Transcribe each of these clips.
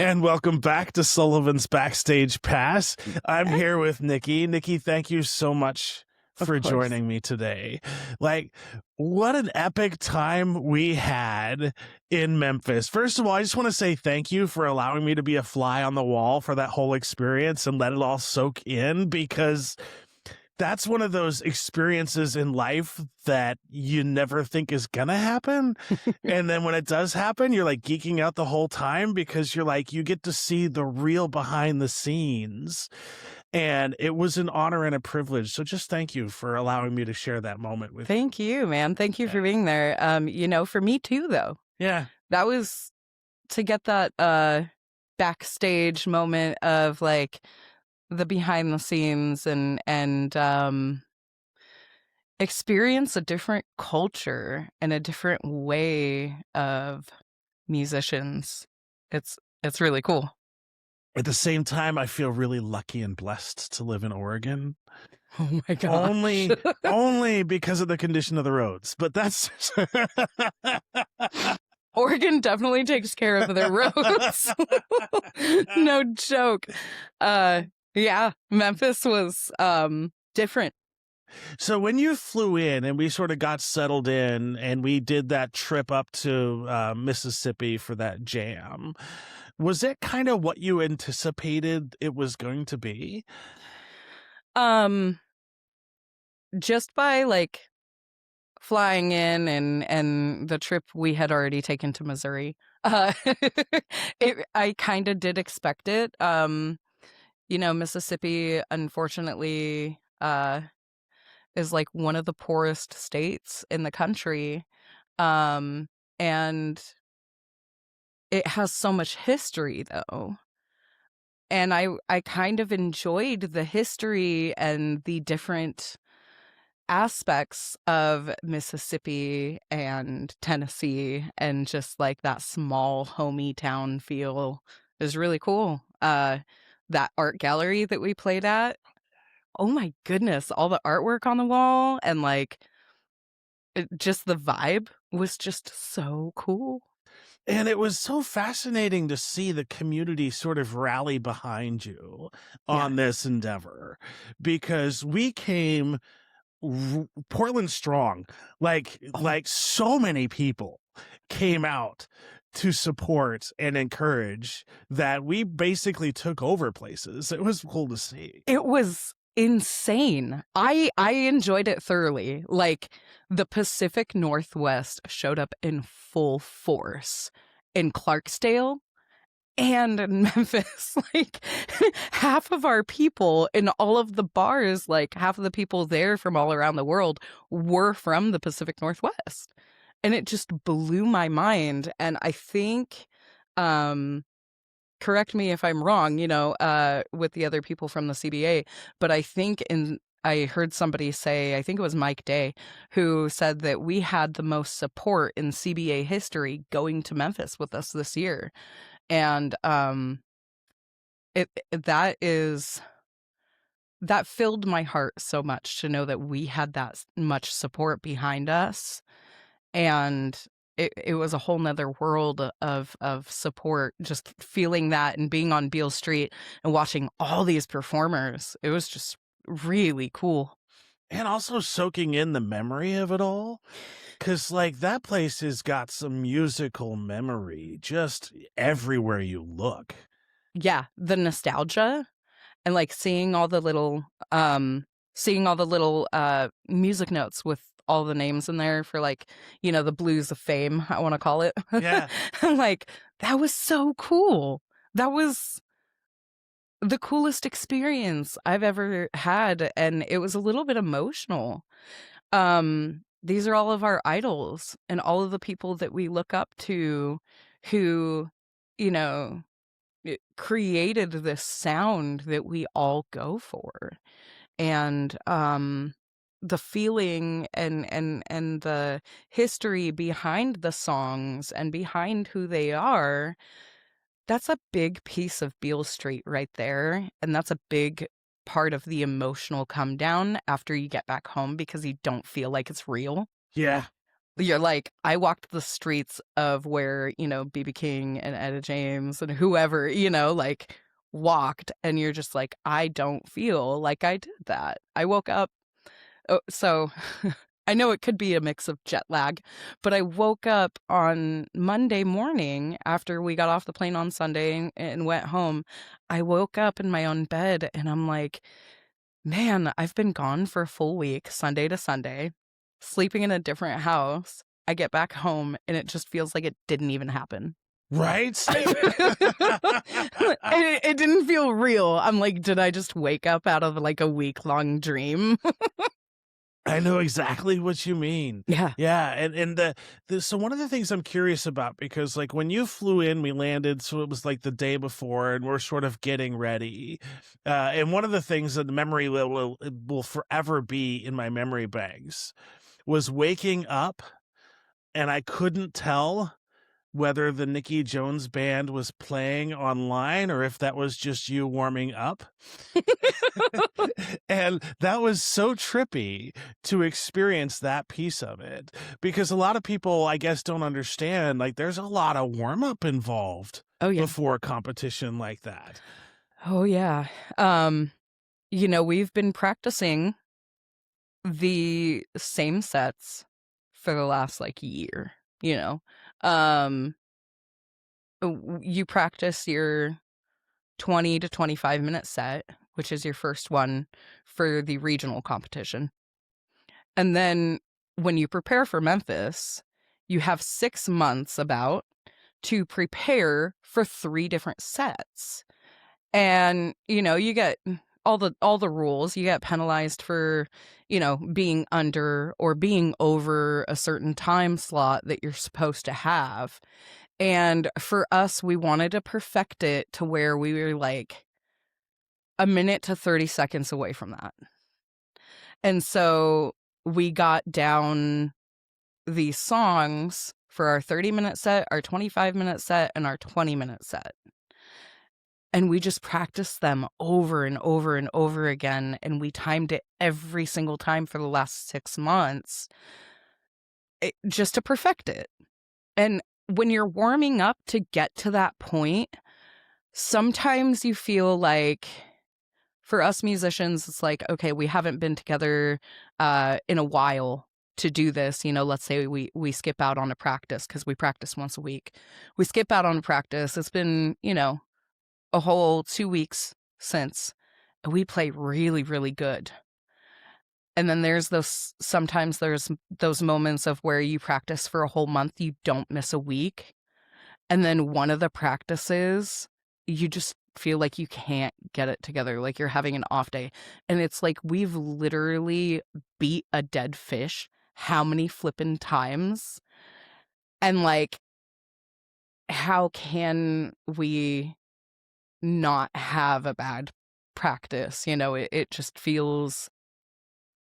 And welcome back to Sullivan's Backstage Pass. I'm Hey. here with Nikki. Nikki, thank you so much Of for course. joining me today. Like, what an epic time we had in Memphis. First of all, I just want to say thank you for allowing me to be a fly on the wall for that whole experience and let it all soak in, because that's one of those experiences in life that you never think is gonna happen. And then when it does happen, you're like geeking out the whole time, because you're like, you get to see the real behind the scenes. And it was an honor and a privilege. So just thank you for allowing me to share that moment with you. Thank you, man. Thank you for being there. For me too, though. Yeah. That was to get that backstage moment of like the behind the scenes and experience a different culture and a different way of musicians. It's really cool. At the same time, I feel really lucky and blessed to live in Oregon. Oh my gosh. Only because of the condition of the roads. But that's Oregon definitely takes care of their roads. No joke. Yeah, Memphis was different. So when you flew in and we sort of got settled in and we did that trip up to Mississippi for that jam, was it kind of what you anticipated it was going to be? Just by like flying in and the trip we had already taken to Missouri, I kind of did expect it. Mississippi, unfortunately, is like one of the poorest states in the country. And it has so much history, though. And I kind of enjoyed the history and the different aspects of Mississippi and Tennessee, and just like that small homey town feel is really cool. That art gallery that we played at, oh my goodness, all the artwork on the wall and like just the vibe was just so cool. And it was so fascinating to see the community sort of rally behind you on this endeavor, because we came Portland strong. Like so many people came out to support and encourage that we basically took over places. It was cool to see. It was insane. I enjoyed it thoroughly. Like, the Pacific Northwest showed up in full force in Clarksdale and in Memphis. Like, half of our people in all of the bars, like half of the people there from all around the world, were from the Pacific Northwest. And it just blew my mind. And I think, correct me if I'm wrong, with the other people from the CBA, but I heard somebody say, I think it was Mike Day, who said that we had the most support in CBA history going to Memphis with us this year. And that filled my heart so much to know that we had that much support behind us. And it was a whole nother world of support, just feeling that and being on Beale Street and watching all these performers. It was just really cool. And also soaking in the memory of it all. Because, like, that place has got some musical memory just everywhere you look. Yeah, the nostalgia and, like, seeing all the little music notes with all the names in there for, like, the blues of fame, I want to call it. Yeah. Like, that was so cool. That was the coolest experience I've ever had, and it was a little bit emotional. These are all of our idols and all of the people that we look up to who, created this sound that we all go for. And the feeling and the history behind the songs and behind who they are, that's a big piece of Beale Street right there. And that's a big part of the emotional come down after you get back home, because you don't feel like it's real. Yeah. You're like, I walked the streets of where, BB King and Etta James and whoever, like walked, and you're just like, I don't feel like I did that. I woke up. Oh, so I know it could be a mix of jet lag, but I woke up on Monday morning after we got off the plane on Sunday and went home. I woke up in my own bed and I'm like, man, I've been gone for a full week, Sunday to Sunday, sleeping in a different house. I get back home and it just feels like it didn't even happen. Right? It didn't feel real. I'm like, did I just wake up out of like a week-long dream? I know exactly what you mean. Yeah. Yeah, and so one of the things I'm curious about, because like when you flew in, we landed, so it was like the day before, and we're sort of getting ready. And one of the things that the memory will forever be in my memory banks was waking up, and I couldn't tell whether the Nikki Jones Band was playing online or if that was just you warming up. And that was so trippy to experience that piece of it, because a lot of people, I guess, don't understand, like there's a lot of warm up involved Oh, yeah. before a competition like that. Oh, yeah. We've been practicing the same sets for the last like year, you know. Um you practice your 20 to 25-minute set, which is your first one for the regional competition. And then when you prepare for Memphis, you have 6 months about to prepare for 3 different sets. And, you get all the rules. You get penalized for, being under or being over a certain time slot that you're supposed to have. And for us, we wanted to perfect it to where we were like a minute to 30 seconds away from that. And so we got down these songs for our 30-minute set, our 25-minute set, and our 20-minute set. And we just practiced them over and over and over again. And we timed it every single time for the last 6 months just to perfect it. And when you're warming up to get to that point, sometimes you feel like, for us musicians, it's like, okay, we haven't been together in a while to do this. Let's say we skip out on a practice because we practice once a week. We skip out on a practice. It's been, a whole 2 weeks since, and we play really, really good. And then sometimes there's those moments of where you practice for a whole month, you don't miss a week. And then one of the practices, you just feel like you can't get it together, like you're having an off day. And it's like we've literally beat a dead fish how many flippin' times? And like, how can we not have a bad practice? It just feels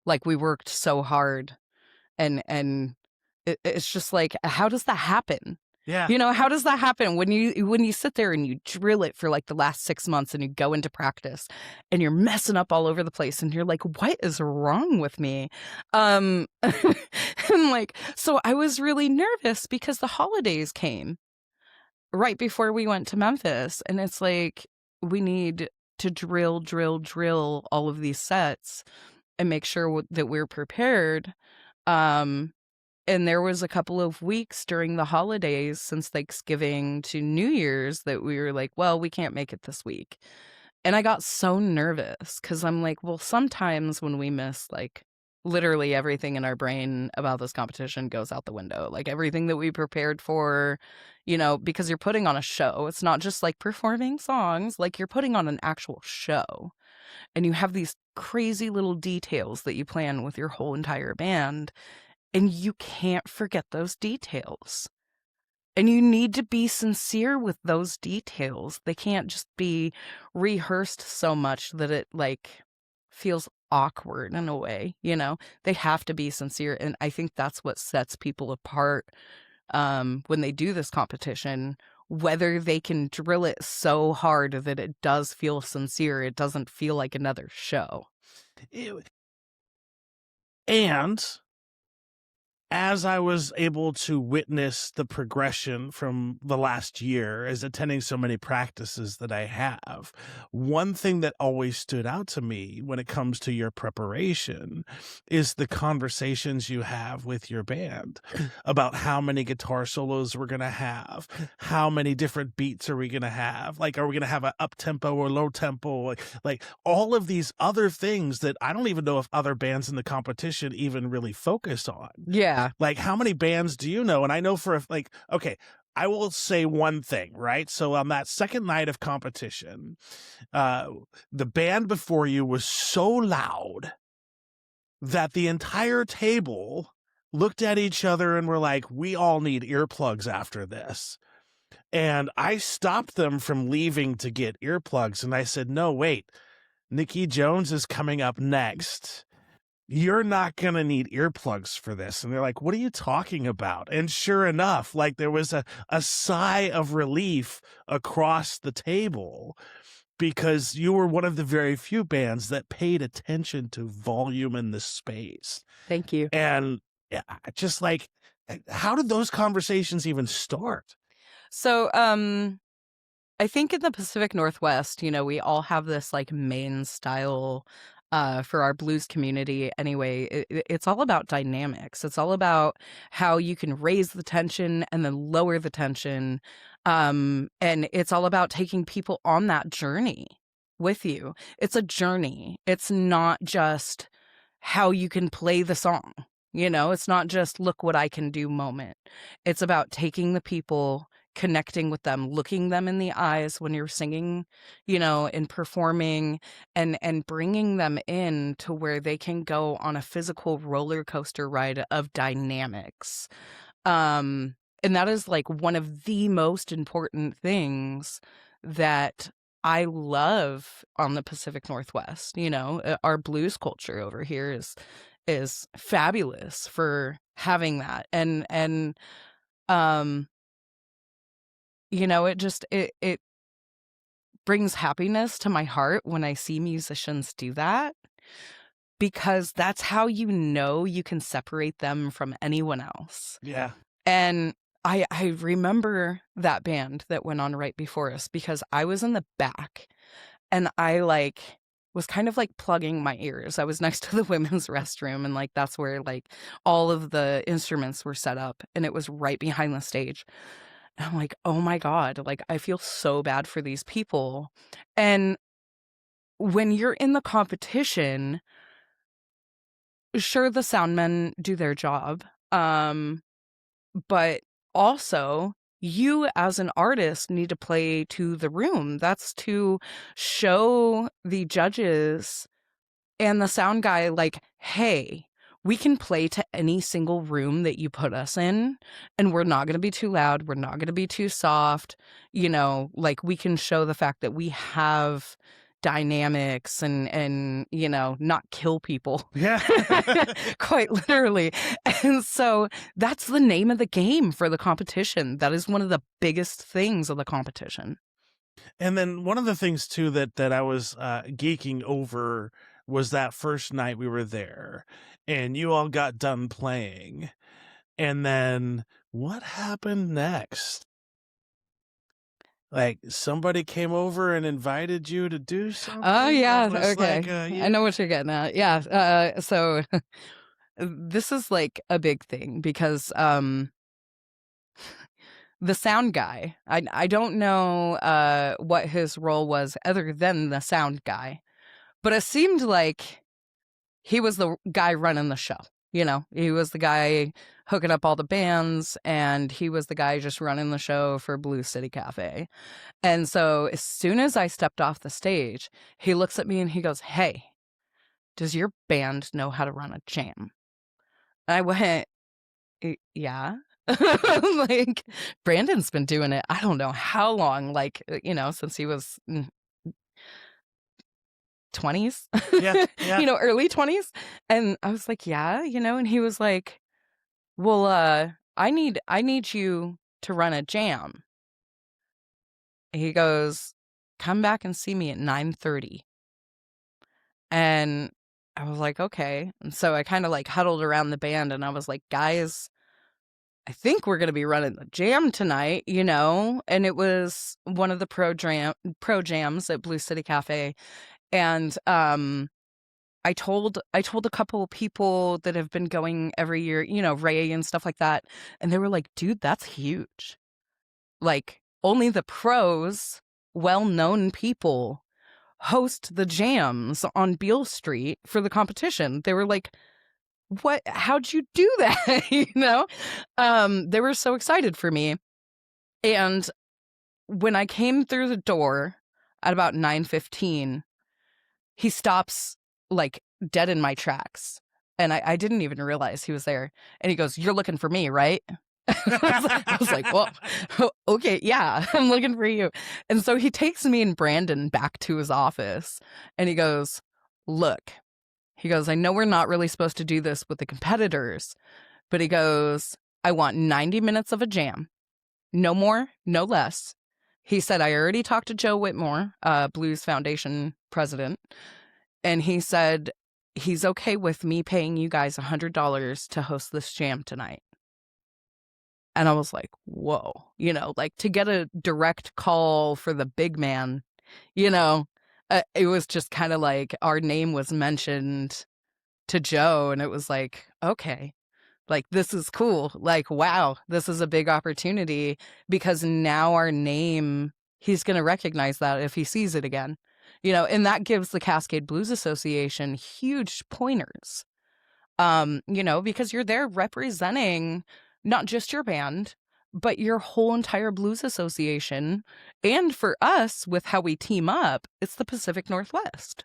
like we worked so hard, and it's just like, how does that happen? Yeah. How does that happen when you sit there and you drill it for like the last 6 months and you go into practice and you're messing up all over the place and you're like, what is wrong with me? And like, so I was really nervous because the holidays came right before we went to Memphis, and it's like, we need to drill all of these sets and make sure that we're prepared. And there was a couple of weeks during the holidays since Thanksgiving to New Year's that we were like, well, we can't make it this week. And I got so nervous because I'm like, well, sometimes when we miss, like, literally everything in our brain about this competition goes out the window. Like everything that we prepared for, because you're putting on a show. It's not just like performing songs, like you're putting on an actual show. And you have these crazy little details that you plan with your whole entire band. And you can't forget those details. And you need to be sincere with those details. They can't just be rehearsed so much that it like feels awkward in a way, They have to be sincere. And I think that's what sets people apart when they do this competition, whether they can drill it so hard that it does feel sincere. It doesn't feel like another show. And as I was able to witness the progression from the last year as attending so many practices that I have, one thing that always stood out to me when it comes to your preparation is the conversations you have with your band about how many guitar solos we're going to have, how many different beats are we going to have, like, are we going to have an up tempo or low tempo, like all of these other things that I don't even know if other bands in the competition even really focus on. Yeah. Like, how many bands do you know? And I know for like, okay, I will say one thing, right? So on that second night of competition, uh, the band before you was so loud that the entire table looked at each other and were like, we all need earplugs after this. And I stopped them from leaving to get earplugs. And I said, no, wait, Nikki Jones is coming up next. You're not going to need earplugs for this. And they're like, what are you talking about? And sure enough, like there was a sigh of relief across the table because you were one of the very few bands that paid attention to volume in the space. Thank you. And just like, how did those conversations even start? So, I think in the Pacific Northwest, we all have this like main style for our blues community. Anyway, it's all about dynamics. It's all about how you can raise the tension and then lower the tension. And it's all about taking people on that journey with you. It's a journey. It's not just how you can play the song. It's not just look what I can do moment. It's about taking the people, connecting with them, looking them in the eyes when you're singing, and performing, and bringing them in to where they can go on a physical roller coaster ride of dynamics. And that is like one of the most important things that I love on the Pacific Northwest. Our blues culture over here is fabulous for having that. And it brings happiness to my heart when I see musicians do that, because that's how you can separate them from anyone else. Yeah. And I remember that band that went on right before us because I was in the back and I was kind of like plugging my ears. I was next to the women's restroom and like that's where like all of the instruments were set up and it was right behind the stage. And I'm like, oh my God, like I feel so bad for these people. And when you're in the competition, sure, the sound men do their job. But also you as an artist need to play to the room. That's to show the judges and the sound guy, like, hey, we can play to any single room that you put us in, and we're not going to be too loud. We're not going to be too soft. Like we can show the fact that we have dynamics and not kill people. Yeah. Quite literally. And so that's the name of the game for the competition. That is one of the biggest things of the competition. And then one of the things too that I was geeking over was that first night we were there and you all got done playing. And then what happened next? Like somebody came over and invited you to do something? Oh, yeah. Or was Okay. like, I know what you're getting at. Yeah. So this is like a big thing because the sound guy, I don't know what his role was other than the sound guy, but it seemed like he was the guy running the show. He was the guy hooking up all the bands, and he was the guy just running the show for Blue City Cafe. And so as soon as I stepped off the stage, he looks at me and he goes, hey, does your band know how to run a jam? And I went, yeah. Like, Brandon's been doing it, I don't know how long, like, since he was 20s, yeah, yeah. early 20s. And I was like, yeah, and he was like, well, I need you to run a jam. He goes, come back and see me at 9:30. And I was like, okay. And so I kind of like huddled around the band and I was like, guys, I think we're going to be running the jam tonight, you know? And it was one of the pro jams at Blue City Cafe. And I told a couple of people that have been going every year, you know, Ray and stuff like that, and they were like, "Dude, that's huge. Like only the pros, well-known people host the jams on Beale Street for the competition." They were like, "What? How'd you do that?" You know? They were so excited for me. And when I came through the door at about 9:15, he stops like dead in my tracks. And I didn't even realize he was there. And he goes, "You're looking for me, right?" I was like, well, okay, yeah, I'm looking for you. And so he takes me and Brandon back to his office and he goes, "Look," he goes, "I know we're not really supposed to do this with the competitors, but," he goes, "I want 90 minutes of a jam. No more, no less." He said, "I already talked to Joe Whitmore, Blues Foundation president, and he said he's okay with me paying you guys $100 to host this jam tonight." And I was like, whoa, you know, like to get a direct call for the big man, you know, it was just kind of like our name was mentioned to Joe. And it was like, okay, like this is cool. Like, wow, this is a big opportunity because now our name, he's going to recognize that if he sees it again, you know, and that gives the Cascade Blues Association huge pointers, you know, because you're there representing not just your band, but your whole entire blues association. And for us, with how we team up, it's the Pacific Northwest.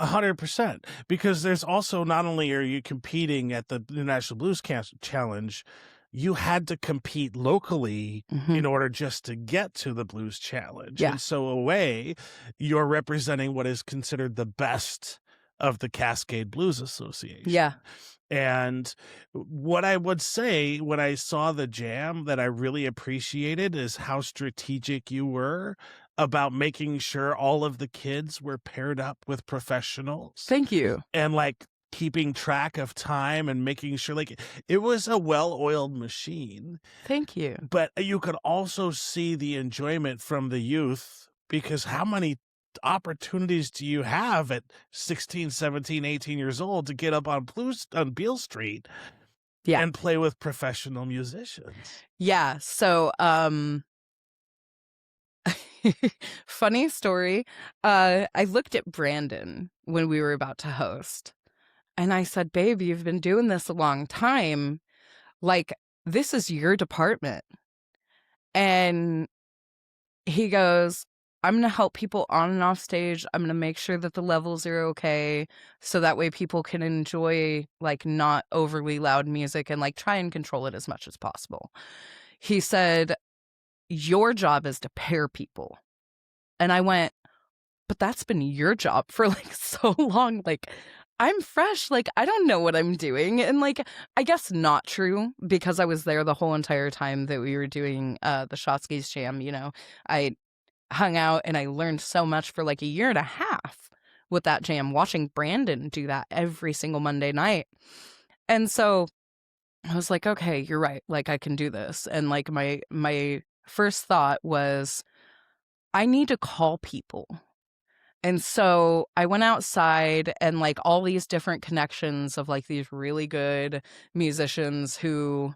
100%, because there's also, not only are you competing at the National Blues Challenge, you had to compete locally in order just to get to the Blues Challenge. Yeah. And so, away, you're representing what is considered the best of the Cascade Blues Association. Yeah. And what I would say when I saw the jam that I really appreciated is how strategic you were about making sure all of the kids were paired up with professionals Thank you. and like keeping track of time and making sure like it was a well-oiled machine. Thank you. But you could also see the enjoyment from the youth, because how many opportunities do you have at 16, 17, 18 years old to get up on Beale Street Yeah. and play with professional musicians? Yeah. So, funny story. I looked at Brandon when we were about to host and I said, "Babe, you've been doing this a long time. Like, this is your department." And he goes, "I'm going to help people on and off stage. I'm going to make sure that the levels are okay. So that way people can enjoy like not overly loud music and like try and control it as much as possible." He said, "Your job is to pair people." And I went, "But that's been your job for like so long. Like, I'm fresh. Like, I don't know what I'm doing." And like, I guess not true, because I was there the whole entire time that we were doing the Shotskis Jam. You know, I hung out and I learned so much for like a year and a half with that jam, watching Brandon do that every single Monday night. And so I was like, okay, you're right. Like, I can do this. And like, my first thought was, I need to call people. And so I went outside and like all these different connections of like these really good musicians who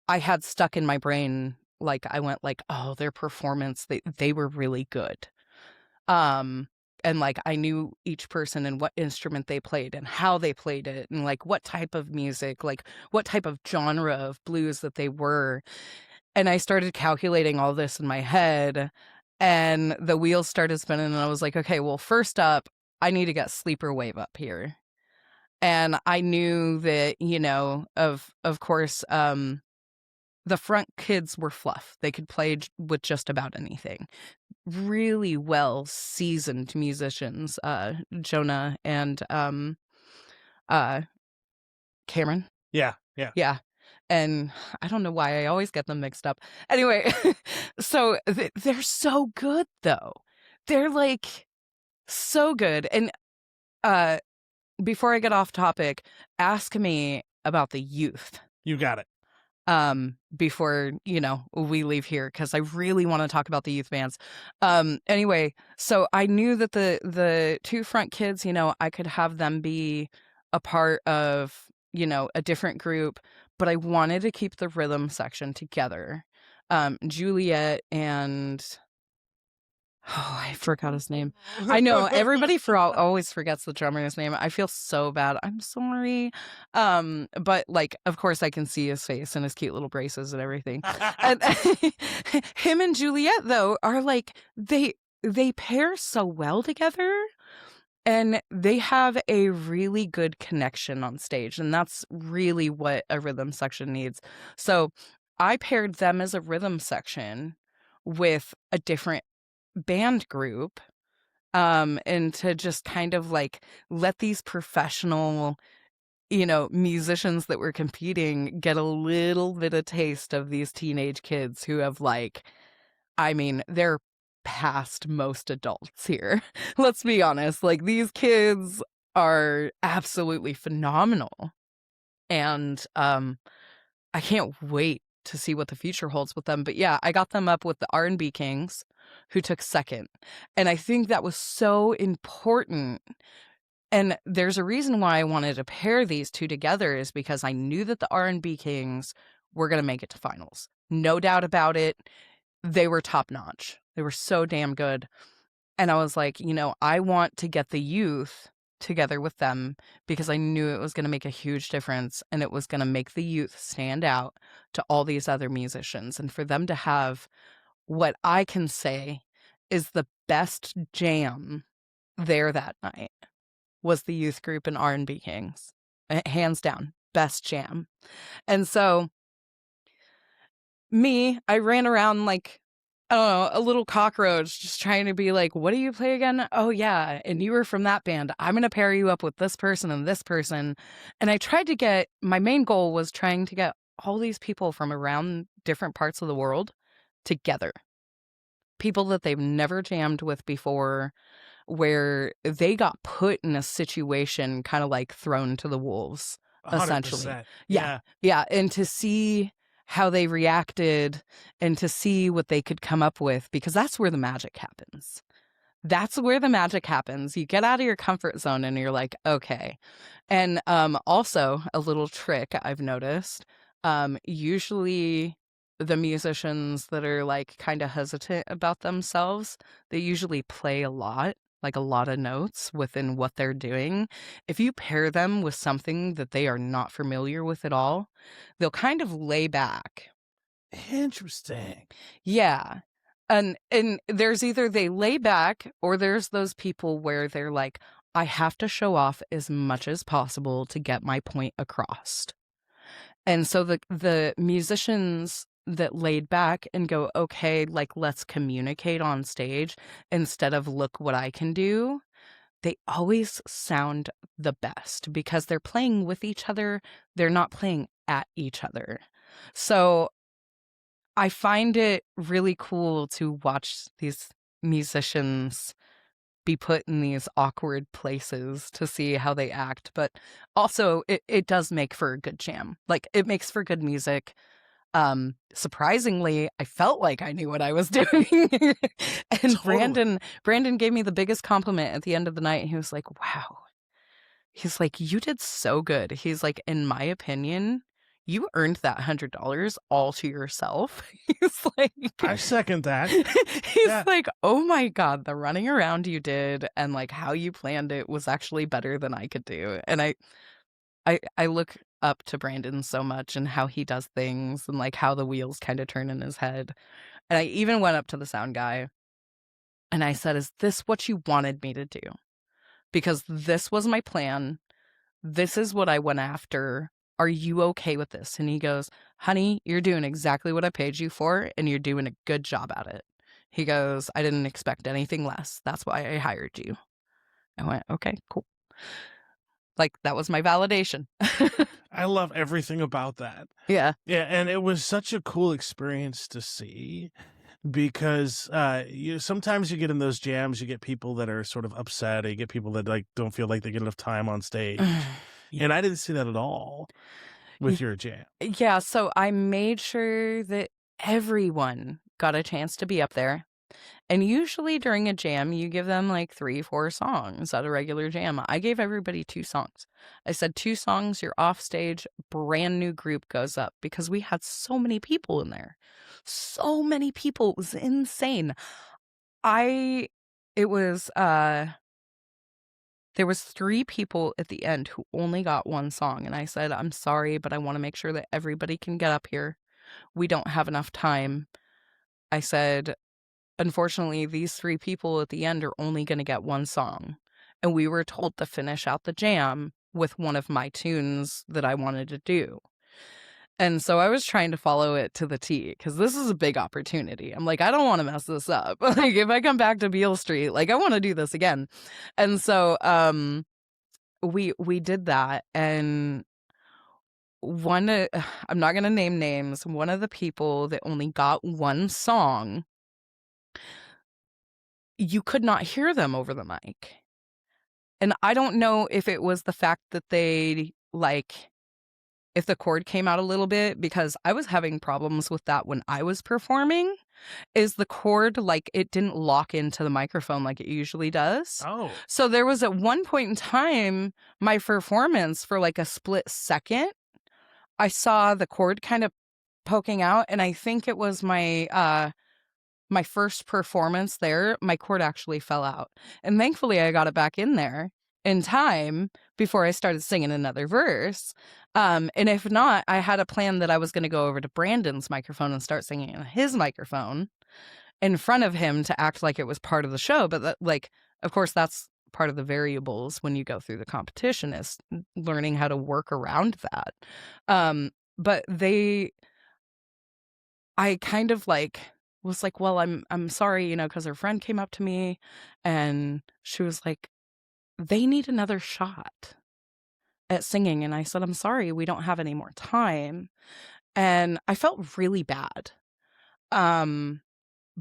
I had stuck in my brain. Like I went like, oh, their performance, they were really good. And like I knew each person and what instrument they played and how they played it and like what type of music, like what type of genre of blues that they were. And I started calculating all this in my head and the wheels started spinning and I was like, okay, well, first up, I need to get Sleeper Wave up here. And I knew that, you know, of course, the front kids were fluff. They could play with just about anything. Really well seasoned musicians, Jonah and Cameron. Yeah. Yeah. And I don't know why I always get them mixed up. Anyway, so they're so good though. They're like so good. And before I get off topic, ask me about the youth You got it. before, we leave here, because I really want to talk about the youth bands. Anyway, so I knew that the two front kids, I could have them be a part of, a different group, but I wanted to keep the rhythm section together. Juliet and I forgot his name. I know everybody always forgets the drummer's name. I feel so bad. I'm sorry. But like, of course I can see his face and his cute little braces and everything. And him and Juliet though are like, they pair so well together, and they have a really good connection on stage, and that's really what a rhythm section needs. So I paired them as a rhythm section with a different band group, and to just kind of like let these professional, musicians that were competing get a little bit of taste of these teenage kids who have they're past most adults here. Let's be honest, like these kids are absolutely phenomenal. And I can't wait to see what the future holds with them. But yeah, I got them up with the R&B Kings, who took second. And I think that was so important. And there's a reason why I wanted to pair these two together, is because I knew that the R&B Kings were going to make it to finals. No doubt about it. They were top notch. They were so damn good. And I was like, I want to get the youth together with them, because I knew it was going to make a huge difference, and it was going to make the youth stand out to all these other musicians, and for them to have what I can say is the best jam there that night was the youth group and R&B Kings. Hands down, best jam. And so I ran around like, I don't know, a little cockroach, just trying to be like, what do you play again? Oh, yeah. And you were from that band. I'm going to pair you up with this person and this person. And my main goal was trying to get all these people from around different parts of the world together. People that they've never jammed with before, where they got put in a situation kind of like thrown to the wolves, essentially. 100%. Yeah. Yeah. And to see how they reacted, and to see what they could come up with, because that's where the magic happens. That's where the magic happens. You get out of your comfort zone and you're like, okay. And also a little trick I've noticed, usually the musicians that are like kind of hesitant about themselves, they usually play a lot, like a lot of notes within what they're doing. If you pair them with something that they are not familiar with at all, they'll kind of lay back. Interesting. Yeah. And there's either they lay back, or there's those people where they're like, I have to show off as much as possible to get my point across. And so the musicians that laid back and go, okay, like let's communicate on stage instead of look what I can do, they always sound the best, because they're playing with each other. They're not playing at each other. So I find it really cool to watch these musicians be put in these awkward places to see how they act. But also it does make for a good jam. Like, it makes for good music. Surprisingly, I felt like I knew what I was doing. And Totally. Brandon gave me the biggest compliment at the end of the night. He was like, wow. He's like, you did so good. He's like, in my opinion, you earned that $100 all to yourself. He's like, I second that. he's Yeah. like, oh my God, the running around you did and like how you planned it was actually better than I could do. And I look up to Brandon so much, and how he does things, and like how the wheels kind of turn in his head. And I even went up to the sound guy and I said, is this what you wanted me to do? Because this was my plan. This is what I went after. Are you okay with this? And he goes, honey, you're doing exactly what I paid you for, and you're doing a good job at it. He goes, I didn't expect anything less. That's why I hired you. I went, okay, cool. Like, that was my validation. I love everything about that. Yeah. Yeah, and it was such a cool experience to see. because you sometimes you get in those jams, you get people that are sort of upset, or you get people that like don't feel like they get enough time on stage. Yeah. And I didn't see that at all with Y- your jam. Yeah, so I made sure that everyone got a chance to be up there. And usually during a jam, you give them like 3, 4 songs at a regular jam. I gave everybody 2 songs. I said 2 songs, you're off stage, brand new group goes up because we had so many people in there. So many people. It was insane. I it was there was 3 people at the end who only got 1 song and I said, "I'm sorry, but I want to make sure that everybody can get up here. We don't have enough time." I said, unfortunately, these 3 people at the end are only gonna get 1 song, and we were told to finish out the jam with one of my tunes that I wanted to do. And so I was trying to follow it to the T because this is a big opportunity. I'm like, "I don't wanna mess this up." Like, if I come back to Beale Street, like, I wanna do this again. And so, we did that, and one, I'm not gonna name names, one of the people that only got 1 song, you could not hear them over the mic. And I don't know if it was the fact that they, like if the chord came out a little bit, because I was having problems with that when I was performing, is the chord, like, it didn't lock into the microphone like it usually does. Oh, So there was at one point in time, my performance for, like, a split second, I saw the chord kind of poking out, and I think it was my first performance there, my cord actually fell out. And thankfully, I got it back in there in time before I started singing another verse. And if not, I had a plan that I was going to go over to Brandon's microphone and start singing in his microphone in front of him to act like it was part of the show. But that, like, of course, that's part of the variables when you go through the competition is learning how to work around that. But I kind of like was like, "Well, I'm sorry," because her friend came up to me and she was like, "They need another shot at singing." And I said, "I'm sorry, we don't have any more time." And I felt really bad. Um,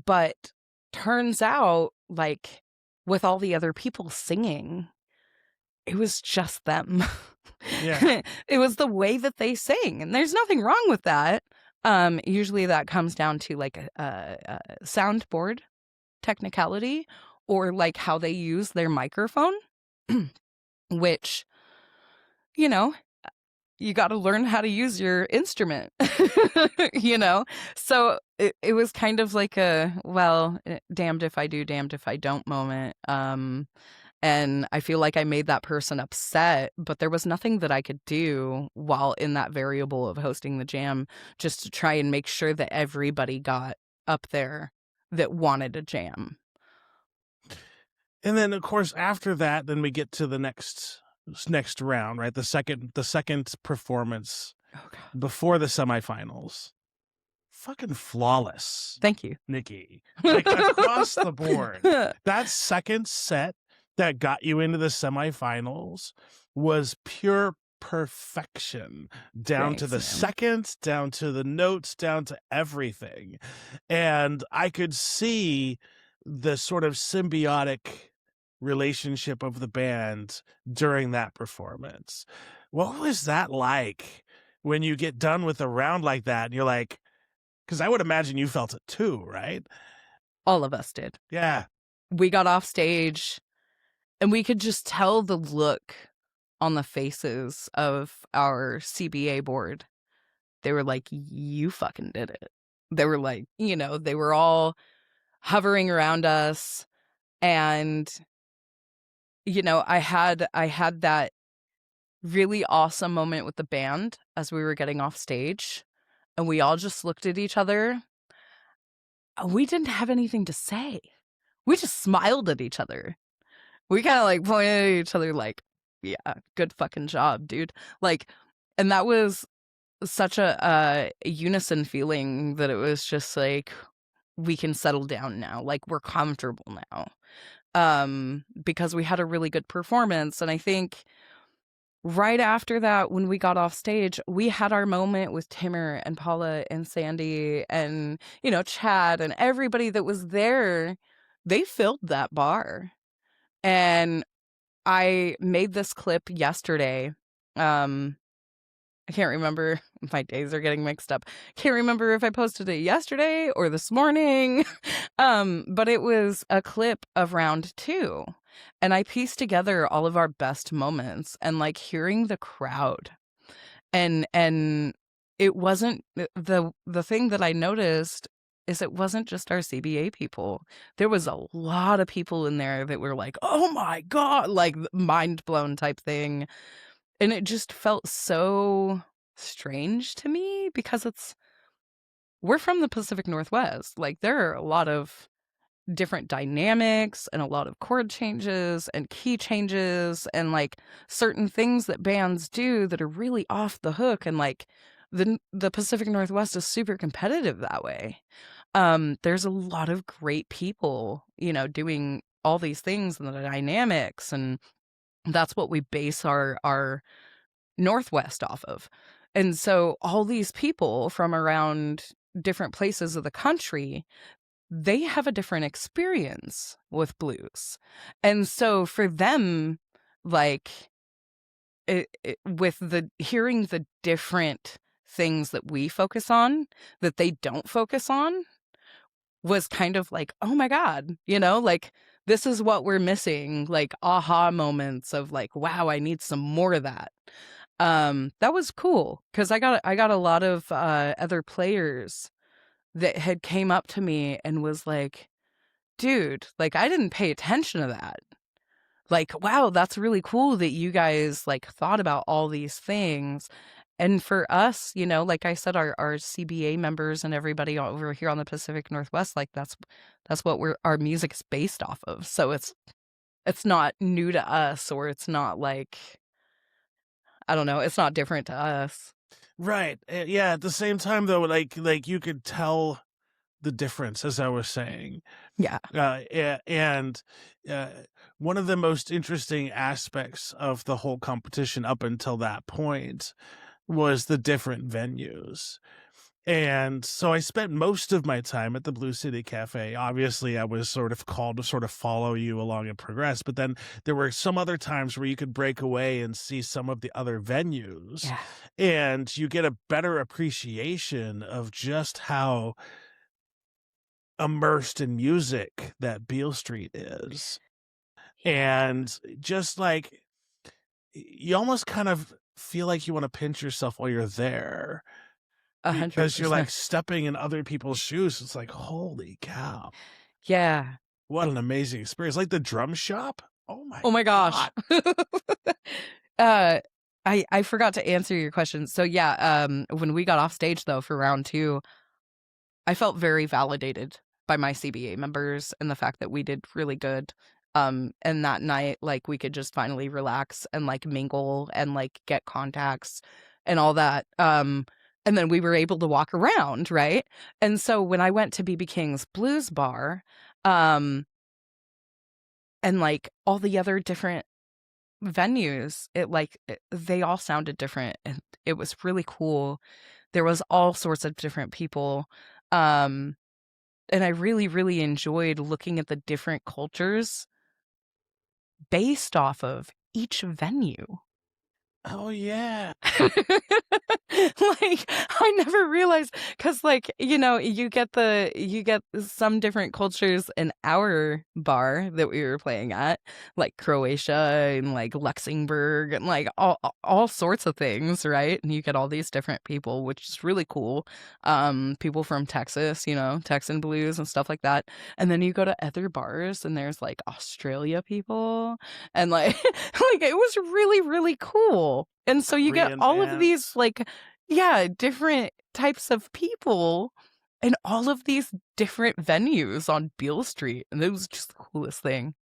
but turns out, like, with all the other people singing, it was just them. yeah. It was the way that they sing, and there's nothing wrong with that. Usually that comes down to, like, a soundboard technicality or, like, how they use their microphone, which, you know, you gotta learn how to use your instrument, you know? So, it was kind of like a, well, damned if I do, damned if I don't moment, and I feel like I made that person upset, but there was nothing that I could do while in that variable of hosting the jam just to try and make sure that everybody got up there that wanted a jam. And then of course after that, then we get to the next round, right? The second performance Oh god. before the semifinals. Fucking flawless, Thank you. Nikki. Like across the board. That second set that got you into the semifinals was pure perfection, down to Thanks, the man. seconds, down to the notes, down to everything. And I could see the sort of symbiotic relationship of the band during that performance. What was that like when you get done with a round like that and you're like, because I would imagine you felt it too, right? All of us did. Yeah. We got off stage and we could just tell the look on the faces of our CBA board. They were like, "You fucking did it." They were like, they were all hovering around us, and I had that really awesome moment with the band as we were getting off stage, and we all just looked at each other. We didn't have anything to say. We just smiled at each other. We kinda, like, pointed at each other like, "Yeah, good fucking job, dude." Like, and that was such a unison feeling that it was just like, "We can settle down now." Like, we're comfortable now. Because we had a really good performance, and I think right after that, when we got off stage, we had our moment with Timmer and Paula and Sandy and, Chad and everybody that was there. They filled that bar. And I made this clip yesterday. I can't remember. My days are getting mixed up. Can't remember if I posted it yesterday or this morning. But it was a clip of round 2. And I pieced together all of our best moments and like hearing the crowd. And it wasn't the thing that I noticed is it wasn't just our CBA people. There was a lot of people in there that were like, "Oh my God," like mind blown type thing. And it just felt so strange to me because we're from the Pacific Northwest. Like there are a lot of different dynamics and a lot of chord changes and key changes and like certain things that bands do that are really off the hook, and like the Pacific Northwest is super competitive that way. There's a lot of great people, doing all these things and the dynamics, and that's what we base our Northwest off of. And so all these people from around different places of the country, they have a different experience with blues. And so for them, like with the hearing the different things that we focus on that they don't focus on was kind of like, oh my God, like this is what we're missing, like aha moments of like, wow, I need some more of that. That was cool because I got a lot of other players that had came up to me and was like, dude, like I didn't pay attention to that. Like, wow, that's really cool that you guys like thought about all these things. And for us, like I said, our CBA members and everybody over here on the Pacific Northwest, like that's what our music is based off of. So it's not new to us, or it's not like, I don't know, it's not different to us. Right. Yeah. At the same time, though, like you could tell the difference, as I was saying. Yeah. And one of the most interesting aspects of the whole competition up until that point was the different venues. And so I spent most of my time at the Blue City Cafe. Obviously, I was sort of called to sort of follow you along and progress, but then there were some other times where you could break away and see some of the other venues. Yeah. And you get a better appreciation of just how immersed in music that Beale Street is. And just like, you almost kind of feel like you want to pinch yourself while you're there, because you're like 100%. stepping in other people's shoes. It's like, holy cow, Yeah. what an amazing experience. Like the drum shop. Oh my gosh. God. I forgot to answer your question. So yeah, when we got off stage though for round 2, I felt very validated by my CBA members and the fact that we did really good. And that night, like we could just finally relax and like mingle and like get contacts and all that. And then we were able to walk around, right? And so when I went to BB King's Blues Bar, and like all the other different venues, they all sounded different, and it was really cool. There was all sorts of different people. And I really, really enjoyed looking at the different cultures based off of each venue. Oh yeah. Like I never realized, because like you get some different cultures in our bar that we were playing at, like Croatia and like Luxembourg and like all sorts of things, right? And you get all these different people, which is really cool. People from Texas, Texan blues and stuff like that. And then you go to other bars and there's like Australia people and like like it was really, really cool. And so you get Korean all of bands. these like, yeah, different types of people and all of these different venues on Beale Street. And it was just the coolest thing.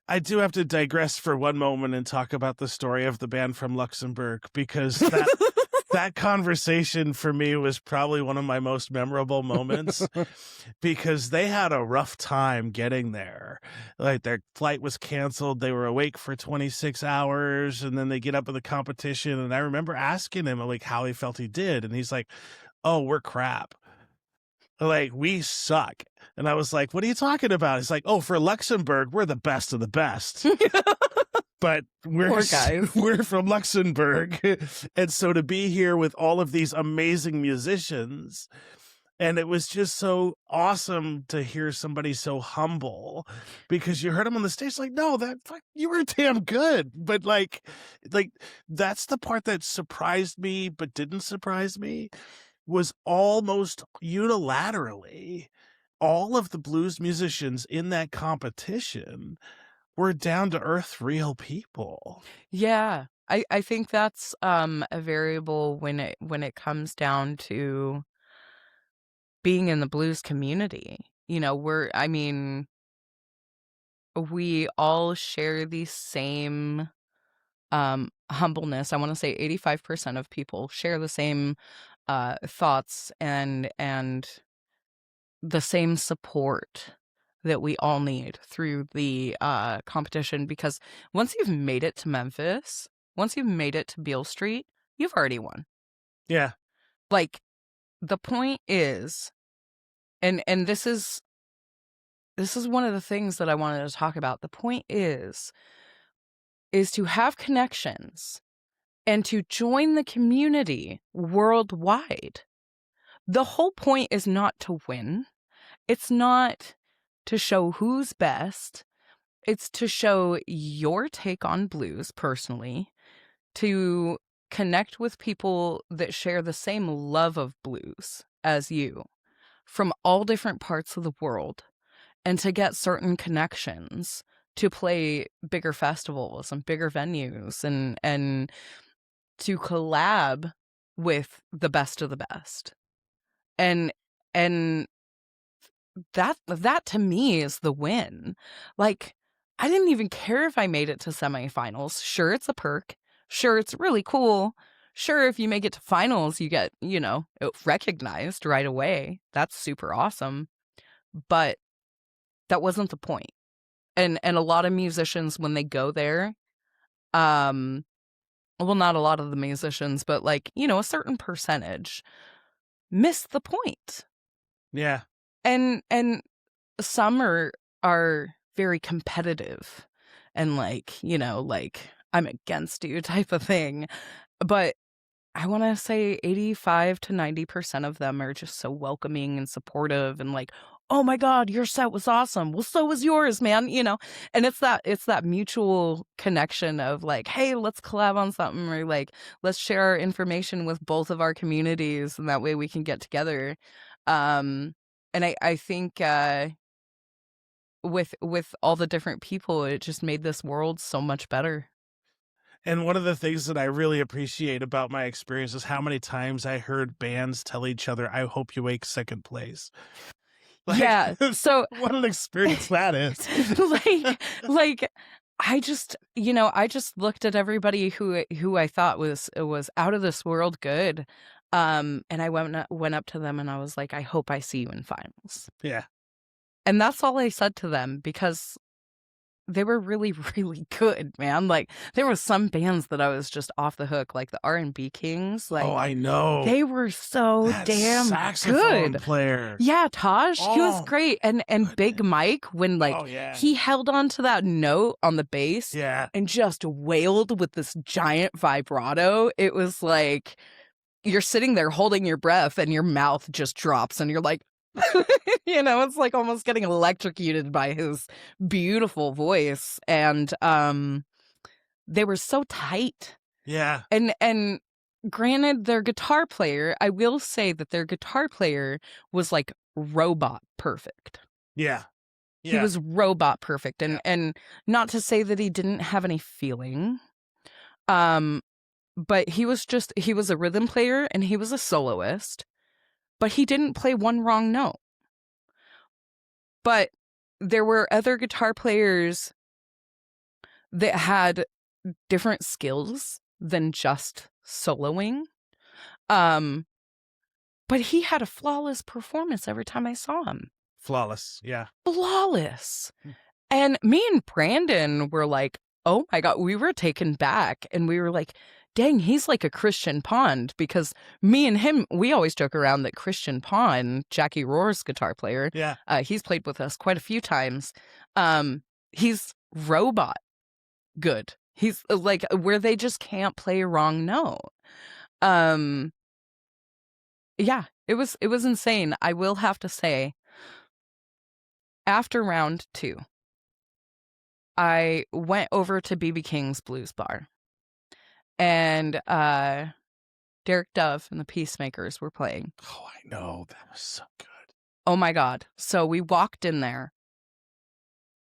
I do have to digress for one moment and talk about the story of the band from Luxembourg, because that conversation for me was probably one of my most memorable moments, because they had a rough time getting there. like their flight was canceled. They were awake for 26 hours and then they get up in the competition. And I remember asking him like how he felt he did. And he's like, oh, we're crap. Like, we suck. And I was like, what are you talking about? He's like, oh, for Luxembourg, we're the best of the best. But Poor guys. we're from Luxembourg. And so to be here with all of these amazing musicians, and it was just so awesome to hear somebody so humble, because you heard him on the stage like, no, you were damn good. But like that's the part that surprised me but didn't surprise me, was almost unilaterally all of the blues musicians in that competition were down to earth real people. Yeah. I think that's a variable when it comes down to being in the blues community. You know, we all share the same humbleness. I want to say 85% of people share the same thoughts and the same support that we all need through the competition, because once you've made it to Memphis, once you've made it to Beale Street, you've already won. Yeah. Like, the point is, and this is one of the things that I wanted to talk about. The point is to have connections and to join the community worldwide. The whole point is not to win. It's not to show who's best. It's to show your take on blues personally, to connect with people that share the same love of blues as you from all different parts of the world, and to get certain connections to play bigger festivals and bigger venues, and to collab with the best of the best. And that to me is the win. Like, I didn't even care if I made it to semifinals. Sure, it's a perk. Sure, it's really cool. Sure, if you make it to finals, you get, recognized right away. That's super awesome. But that wasn't the point. And a lot of musicians, when they go there, well, not a lot of the musicians, but like, a certain percentage miss the point. Yeah. And some are very competitive and like, I'm against you type of thing. But I want to say 85 to 90% of them are just so welcoming and supportive and like, oh my God, your set was awesome. Well, so was yours, man. And it's that mutual connection of like, hey, let's collab on something, or like, let's share our information with both of our communities, and that way we can get together. And I think with all the different people, it just made this world so much better. And one of the things that I really appreciate about my experience is how many times I heard bands tell each other, I hope you make second place. Like, yeah. So what an experience that is. like I just looked at everybody who I thought was out of this world good. And I went up to them and I was like, I hope I see you in finals. Yeah. And that's all I said to them, because they were really, really good, man. Like, there were some bands that I was just off the hook, like the R&B Kings. Like, oh, I know. They were so that damn saxophone good. player. Yeah, Taj, he was great. And goodness. Big Mike, when he held on to that note on the bass and just wailed with this giant vibrato. It was like you're sitting there holding your breath and your mouth just drops and you're like, it's like almost getting electrocuted by his beautiful voice. And they were so tight. Yeah. And granted, their guitar player, I will say that their guitar player was like robot perfect. Yeah. He was robot perfect. And not to say that he didn't have any feeling. But he was a rhythm player and he was a soloist. But he didn't play one wrong note. But there were other guitar players that had different skills than just soloing. But he had a flawless performance every time I saw him. Flawless. Yeah. Flawless. And me and Brandon were like, oh my God, we were taken back. And we were like, dang, he's like a Christian Pond, because me and him, we always joke around that Christian Pond, Jackie Rohr's guitar player, Yeah. he's played with us quite a few times. He's robot good. He's like where they just can't play a wrong note. Yeah, it was insane. I will have to say, after round 2, I went over to BB King's Blues Bar, and Derek Dove and the Peacemakers were playing. Oh, I know. That was so good. Oh my God. So we walked in there,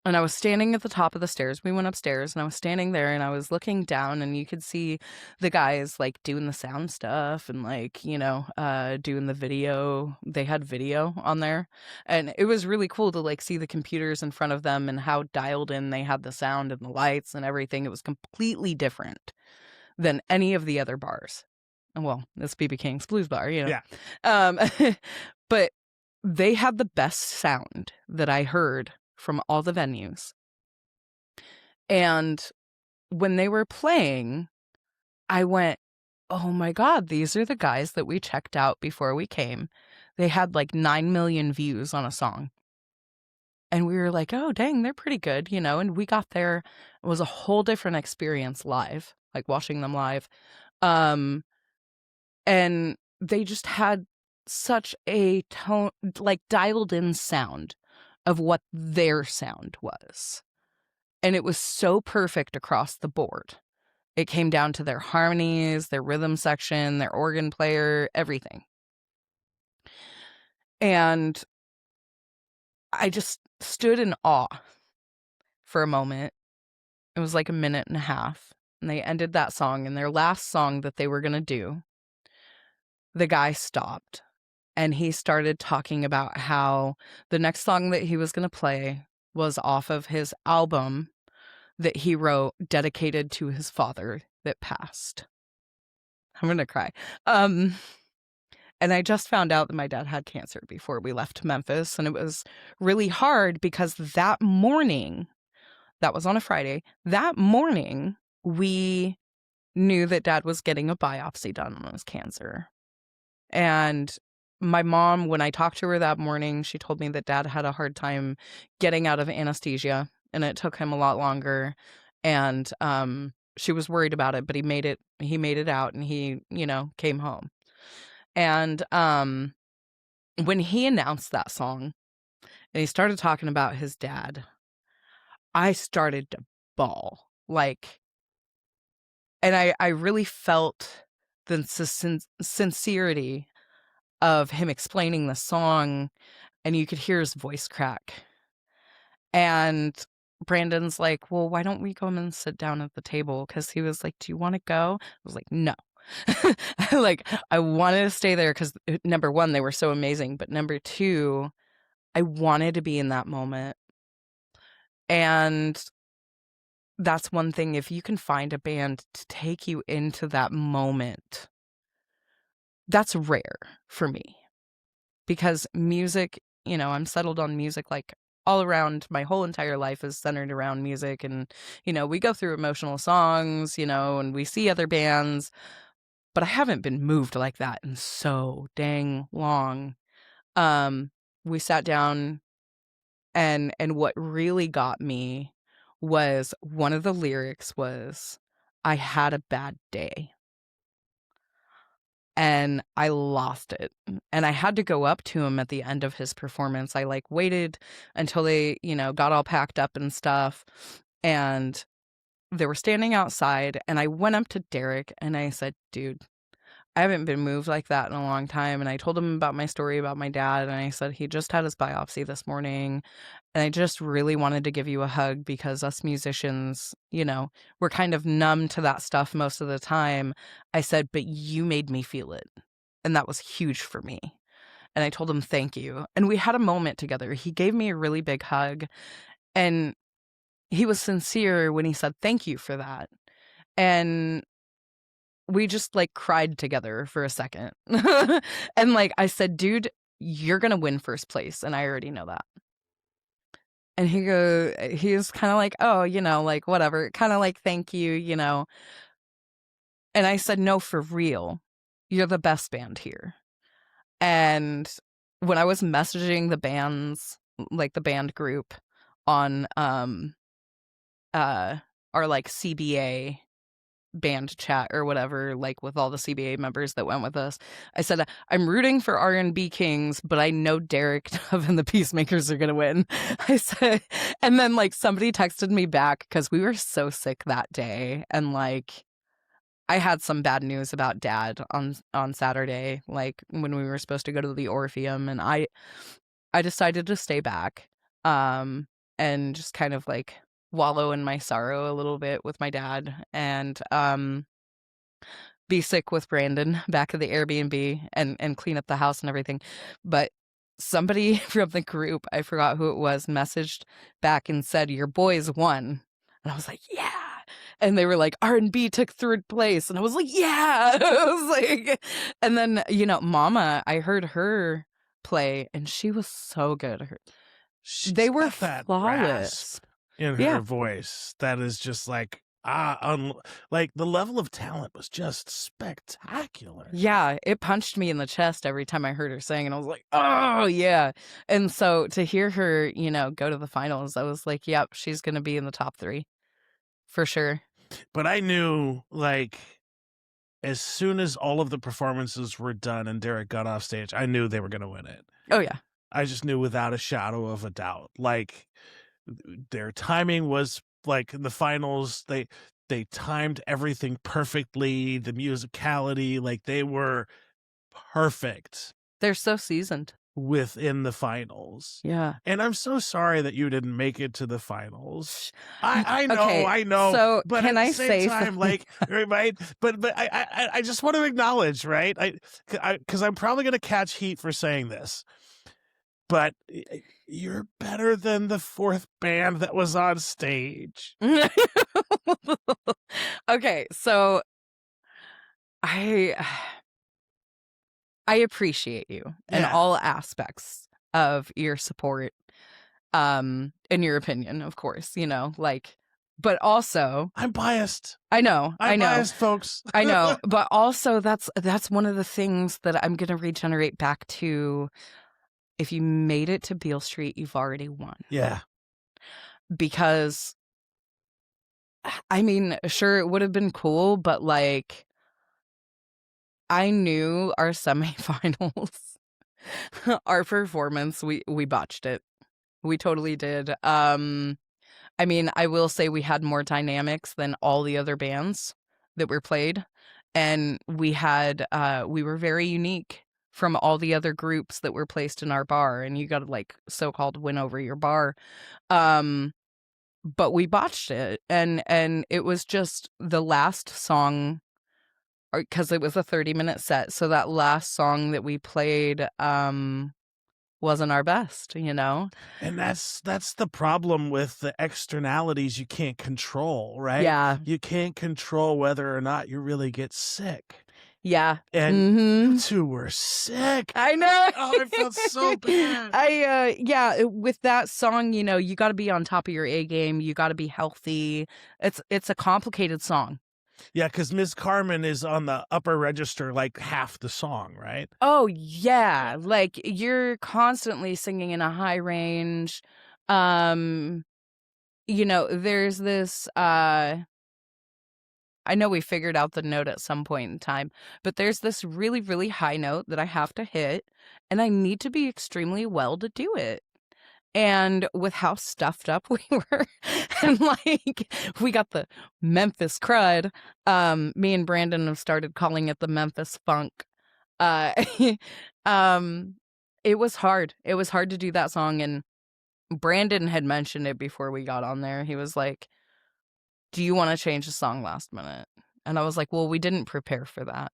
and I was standing at the top of the stairs. We went upstairs, and I was standing there, and I was looking down, and you could see the guys like doing the sound stuff and like, doing the video. They had video on there, and it was really cool to like see the computers in front of them and how dialed in they had the sound and the lights and everything. It was completely different than any of the other bars. Well, it's BB King's Blues Bar, Yeah. But they had the best sound that I heard from all the venues. And when they were playing, I went, oh my God, these are the guys that we checked out before we came. They had like 9 million views on a song. And we were like, oh, dang, they're pretty good, and we got there. It was a whole different experience live, like watching them live. And they just had such a tone, like dialed in sound of what their sound was. And it was so perfect across the board. It came down to their harmonies, their rhythm section, their organ player, everything. And I just stood in awe for a moment. It was like a minute and a half. And they ended that song. And their last song that they were going to do, the guy stopped. And he started talking about how the next song that he was going to play was off of his album that he wrote dedicated to his father that passed. I'm going to cry. And I just found out that my dad had cancer before we left Memphis. And it was really hard because that morning, that was on a Friday, that morning, we knew that Dad was getting a biopsy done on his cancer. And my mom, when I talked to her that morning, she told me that Dad had a hard time getting out of anesthesia, and it took him a lot longer. And she was worried about it, but he made it out, and he, came home. And when he announced that song and he started talking about his dad, I started to bawl. And I really felt the sincerity of him explaining the song, and you could hear his voice crack. And Brandon's like, well, why don't we come and sit down at the table? Because he was like, do you want to go? I was like, no. Like, I wanted to stay there because, number one, they were so amazing. But number two, I wanted to be in that moment. And that's one thing. If you can find a band to take you into that moment, that's rare for me. Because music, I'm settled on music, like all around. My whole entire life is centered around music. And, we go through emotional songs, and we see other bands, but I haven't been moved like that in so dang long. We sat down, and what really got me was one of the lyrics was, I had a bad day. And I lost it. And I had to go up to him at the end of his performance. I waited until they, got all packed up and stuff. And they were standing outside, and I went up to Derek and I said, dude, I haven't been moved like that in a long time. And I told him about my story about my dad. And I said, he just had his biopsy this morning. And I just really wanted to give you a hug because us musicians, we're kind of numb to that stuff most of the time. I said, but you made me feel it. And that was huge for me. And I told him, thank you. And we had a moment together. He gave me a really big hug. And he was sincere when he said, thank you for that. And we just cried together for a second. And I said, dude, you're going to win first place. And I already know that. And he was kind of like, oh, like whatever, kind of like, thank you. And I said, no, for real. You're the best band here. And when I was messaging the bands, like the band group on our like CBA band chat or whatever, like with all the CBA members that went with us, I said, I'm rooting for R&B Kings, but I know Derek Dove and the Peacemakers are gonna win. I said, and then like somebody texted me back because we were so sick that day, and like I had some bad news about Dad on Saturday, like when we were supposed to go to the Orpheum, and I decided to stay back, and just kind of like wallow in my sorrow a little bit with my dad, and be sick with Brandon back at the Airbnb and clean up the house and everything. But somebody from the group, I forgot who it was, messaged back and said, your boys won. And I was like, yeah. And they were like, R&B took third place. And I was like, yeah. I was like, and then, Mama, I heard her play and she was so good. They She's were got that rasp flawless. in her Yeah. voice that is just like like the level of talent was just spectacular. Yeah, it punched me in the chest every time I heard her sing, and I was like, oh, yeah. And so to hear her, go to the finals, I was like, yep, she's going to be in the top 3 for sure. But I knew, like, as soon as all of the performances were done and Derek got off stage, I knew they were going to win it. Oh, yeah. I just knew without a shadow of a doubt. Like, their timing was like in the finals, they timed everything perfectly, the musicality, like they were perfect They're so seasoned. within the finals. Yeah. And I'm so sorry that you didn't make it to the finals. Y- I know, okay, I know. so But can at the I same say time, something? like, right? But I just want to acknowledge, right? Because I'm probably going to catch heat for saying this, but you're better than the 4th band that was on stage. Okay, so I appreciate you in Yeah, all aspects of your support, in your opinion, of course, like, but also I'm biased. I know, I'm biased, folks. I know, but also that's one of the things that I'm gonna regenerate back to. If you made it to Beale Street, you've already won. Yeah. Because I mean, sure, it would have been cool, but like I knew our semifinals, our performance, we botched it. We totally did. I mean, I will say we had more dynamics than all the other bands that were played. And we were very unique from all the other groups that were placed in our bar. And you got to like so-called win over your bar. But we botched it. And it was just the last song, because it was a 30-minute set. So that last song that we played, wasn't our best, And that's the problem with the externalities you can't control, right? Yeah. You can't control whether or not you really get sick. Yeah. And you two were sick. I know. Oh, I felt so bad. Yeah, with that song, you got to be on top of your A game. You got to be healthy. It's a complicated song. Yeah, because Ms. Carmen is on the upper register like half the song, right? Oh, yeah. Like you're constantly singing in a high range. There's this I know we figured out the note at some point in time, but there's this really, really high note that I have to hit, and I need to be extremely well to do it. And with how stuffed up we were, and like we got the Memphis crud, me and Brandon have started calling it the Memphis funk. Uh, it was hard. It was hard to do that song, and Brandon had mentioned it before we got on there. He was like, do you want to change the song last minute? And I was like, well, we didn't prepare for that.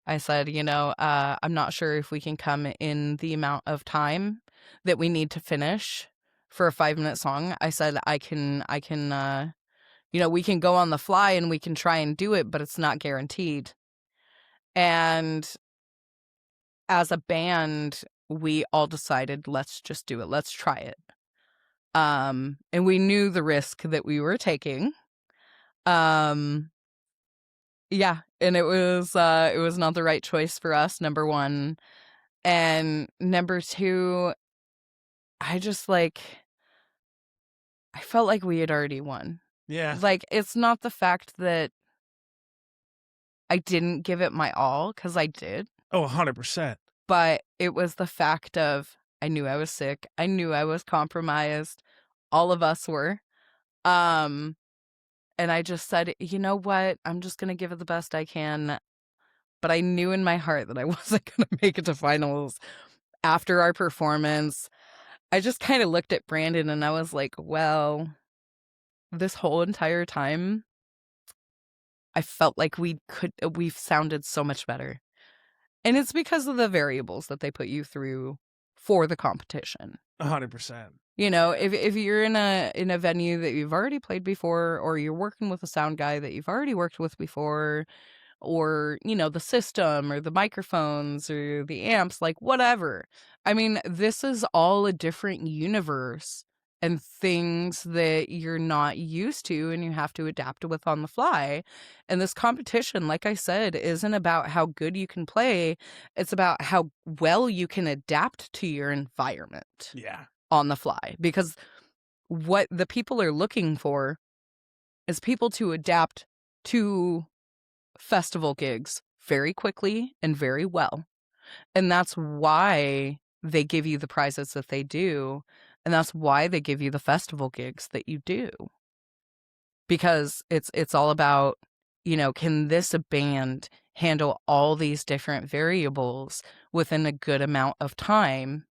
I said, I'm not sure if we can come in the amount of time that we need to finish for a 5-minute song. I said, I can, we can go on the fly and we can try and do it, but it's not guaranteed. And as a band, we all decided, let's just do it. Let's try it. And we knew the risk that we were taking. Um, yeah, and it was not the right choice for us, number one. And number two, I just like I felt like we had already won. Yeah. Like, it's not the fact that I didn't give it my all, because I did, Oh, 100%. but it was the fact of I knew I was sick. I knew I was compromised. All of us were. Um, and I just said, you know what? I'm just gonna give it the best I can. But I knew in my heart that I wasn't gonna make it to finals after our performance. I just kind of looked at Brandon and I was like, well, this whole entire time, I felt like we've sounded so much better. And it's because of the variables that they put you through for the competition. 100%. You know, if you're in a venue that you've already played before, or you're working with a sound guy that you've already worked with before, or, you know, the system or the microphones or the amps, like whatever. I mean, this is all a different universe and things that you're not used to and you have to adapt with on the fly. And this competition, like I said, isn't about how good you can play. It's about how well you can adapt to your environment Yeah. on the fly. Because what the people are looking for is people to adapt to festival gigs very quickly and very well. And that's why they give you the prizes that they do. And that's why they give you the festival gigs that you do. Because it's all about, you know, can this band handle all these different variables within a good amount of time,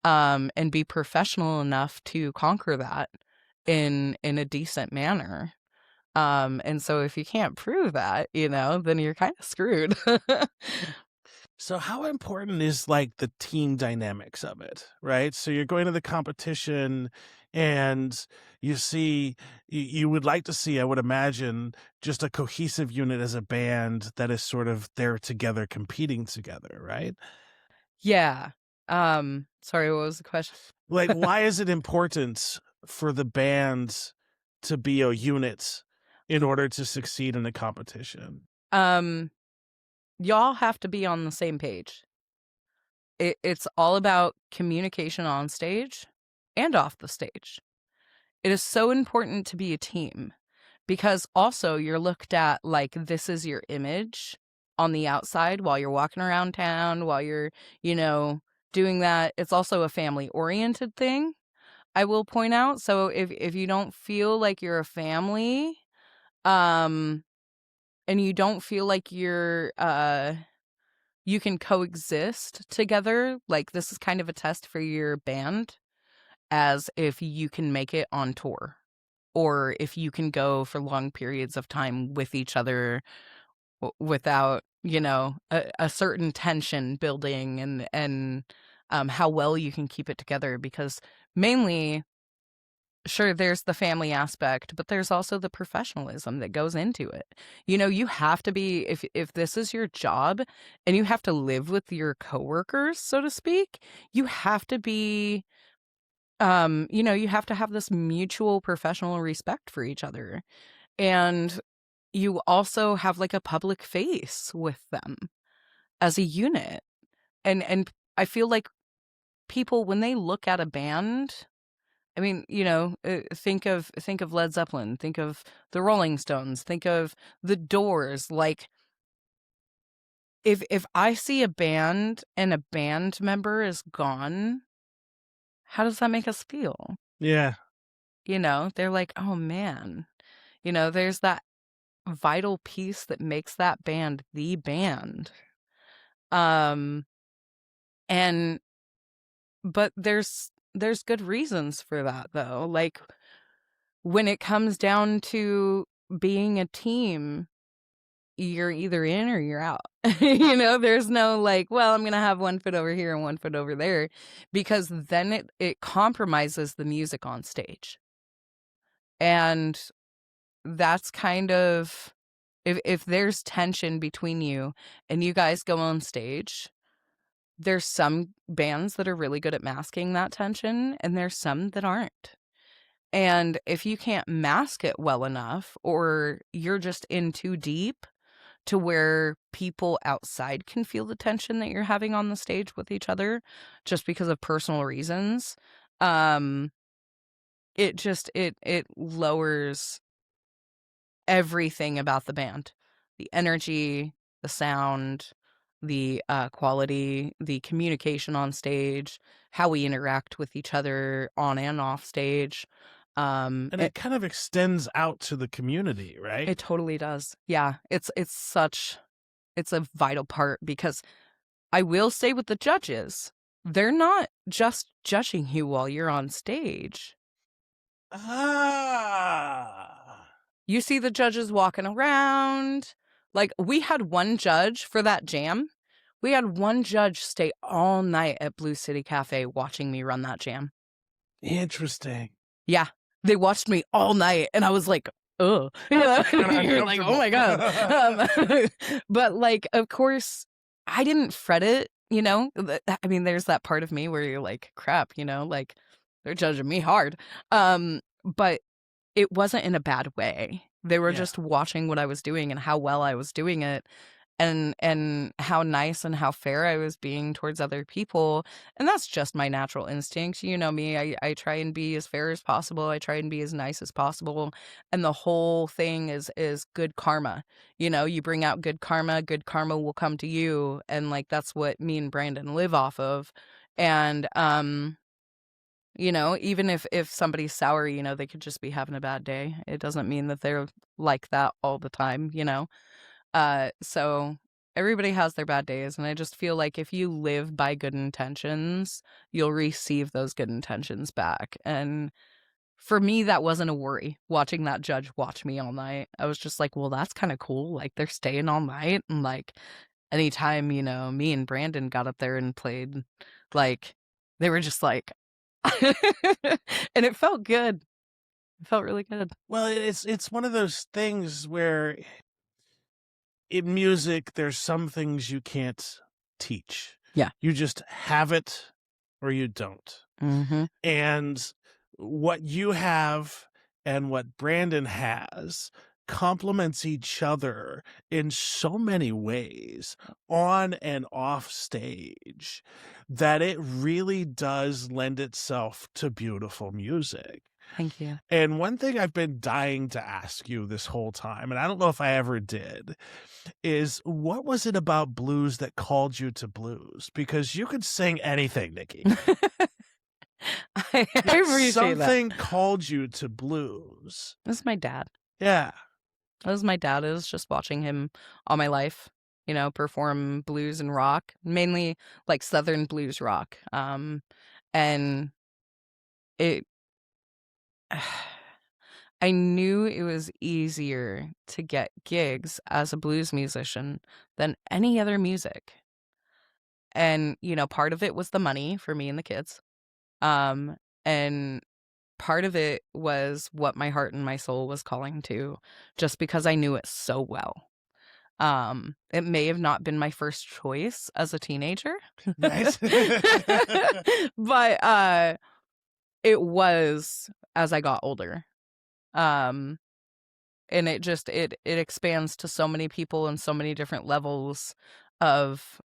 and be professional enough to conquer that in a decent manner. And so if you can't prove that, you know, then you're kind of screwed. So how important is like the team dynamics of it, right? So you're going to the competition and you see you would like to see, I would imagine, just a cohesive unit as a band that is sort of there together competing together, right? Yeah. Sorry, what was the question? Like why is it important for the band to be a unit in order to succeed in the competition? Um, y'all have to be on the same page. It's all about communication on stage and off the stage. It is so important to be a team because also you're looked at like this is your image on the outside while you're walking around town, while you're, you know, doing that. It's also a family oriented thing, I will point out. So if you don't feel like you're a family, um, and you don't feel like you can coexist together, like this is kind of a test for your band as if you can make it on tour or if you can go for long periods of time with each other without, you know, a certain tension building and how well you can keep it together because mainly sure there's the family aspect but there's also the professionalism that goes into it. You know, you have to be if this is your job and you have to live with your coworkers, so to speak, you have to be you know, you have to have this mutual professional respect for each other. And you also have like a public face with them as a unit. And I feel like people when they look at a band, I mean, you know, think of Led Zeppelin, think of the Rolling Stones, think of the Doors. Like if I see a band and a band member is gone, how does that make us feel? Yeah. You know, they're like, "Oh man." You know, there's that vital piece that makes that band the band. Um and but there's good reasons for that though. Like when it comes down to being a team, you're either in or you're out. You know, there's no like, well, I'm going to have one foot over here and one foot over there because then it compromises the music on stage. And that's kind of if there's tension between you and you guys go on stage, there's some bands that are really good at masking that tension and there's some that aren't. And if you can't mask it well enough, or you're just in too deep to where people outside can feel the tension that you're having on the stage with each other just because of personal reasons, um, it lowers everything about the band. The energy, the sound, the quality, the communication on stage, how we interact with each other on and off stage. And It it kind of extends out to the community, right? it totally does. Yeah, it's a vital part because I will say with the judges, they're not just judging you while you're on stage. Ah. You see the judges walking around. Like, we had one judge for that jam. We had one judge stay all night at Blue City Cafe watching me run that jam. Interesting. Yeah. They watched me all night, and I was like, "Oh." Kinda You're like, "Oh my god." uncomfortable. But, like, of course, I didn't fret it, you know? I mean, there's that part of me where you're like, "Crap," you know? Like, they're judging me hard. But it wasn't in a bad way. They were Yeah. just watching what I was doing and how well I was doing it, and how nice and how fair I was being towards other people, and that's just my natural instinct. You know me, I try and be as fair as possible, I try and be as nice as possible, and the whole thing is good karma. You know, you bring out good karma will come to you, and, like, that's what me and Brandon live off of, and, you know, even if somebody's sour, you know, they could just be having a bad day. It doesn't mean that they're like that all the time, you know? So everybody has their bad days, and I just feel like if you live by good intentions, you'll receive those good intentions back. And for me, that wasn't a worry watching that judge watch me all night. I was just like, well, that's kind of cool. Like, they're staying all night. And, like, anytime, you know, me and Brandon got up there and played, like, they were just like, and it felt good. It felt really good. Well, it's one of those things where in music, there's some things you can't teach. Yeah. You just have it or you don't. Mm-hmm. And what you have and what Brandon has complements each other in so many ways on and off stage that it really does lend itself to beautiful music. Thank you. And one thing I've been dying to ask you this whole time, and I don't know if I ever did, is what was it about blues that called you to blues? Because you could sing anything, Nikki. I But appreciate that. something called you to blues. This is my dad. Yeah. That was my dad. It was just watching him all my life, you know, perform blues and rock, mainly like Southern blues rock. And it, I knew it was easier to get gigs as a blues musician than any other music. And, you know, part of it was the money for me and the kids. Um, and part of it was what my heart and my soul was calling to, just because I knew it so well. It may have not been my first choice as a teenager, Nice. but it was as I got older. Um, and it expands to so many people and so many different levels of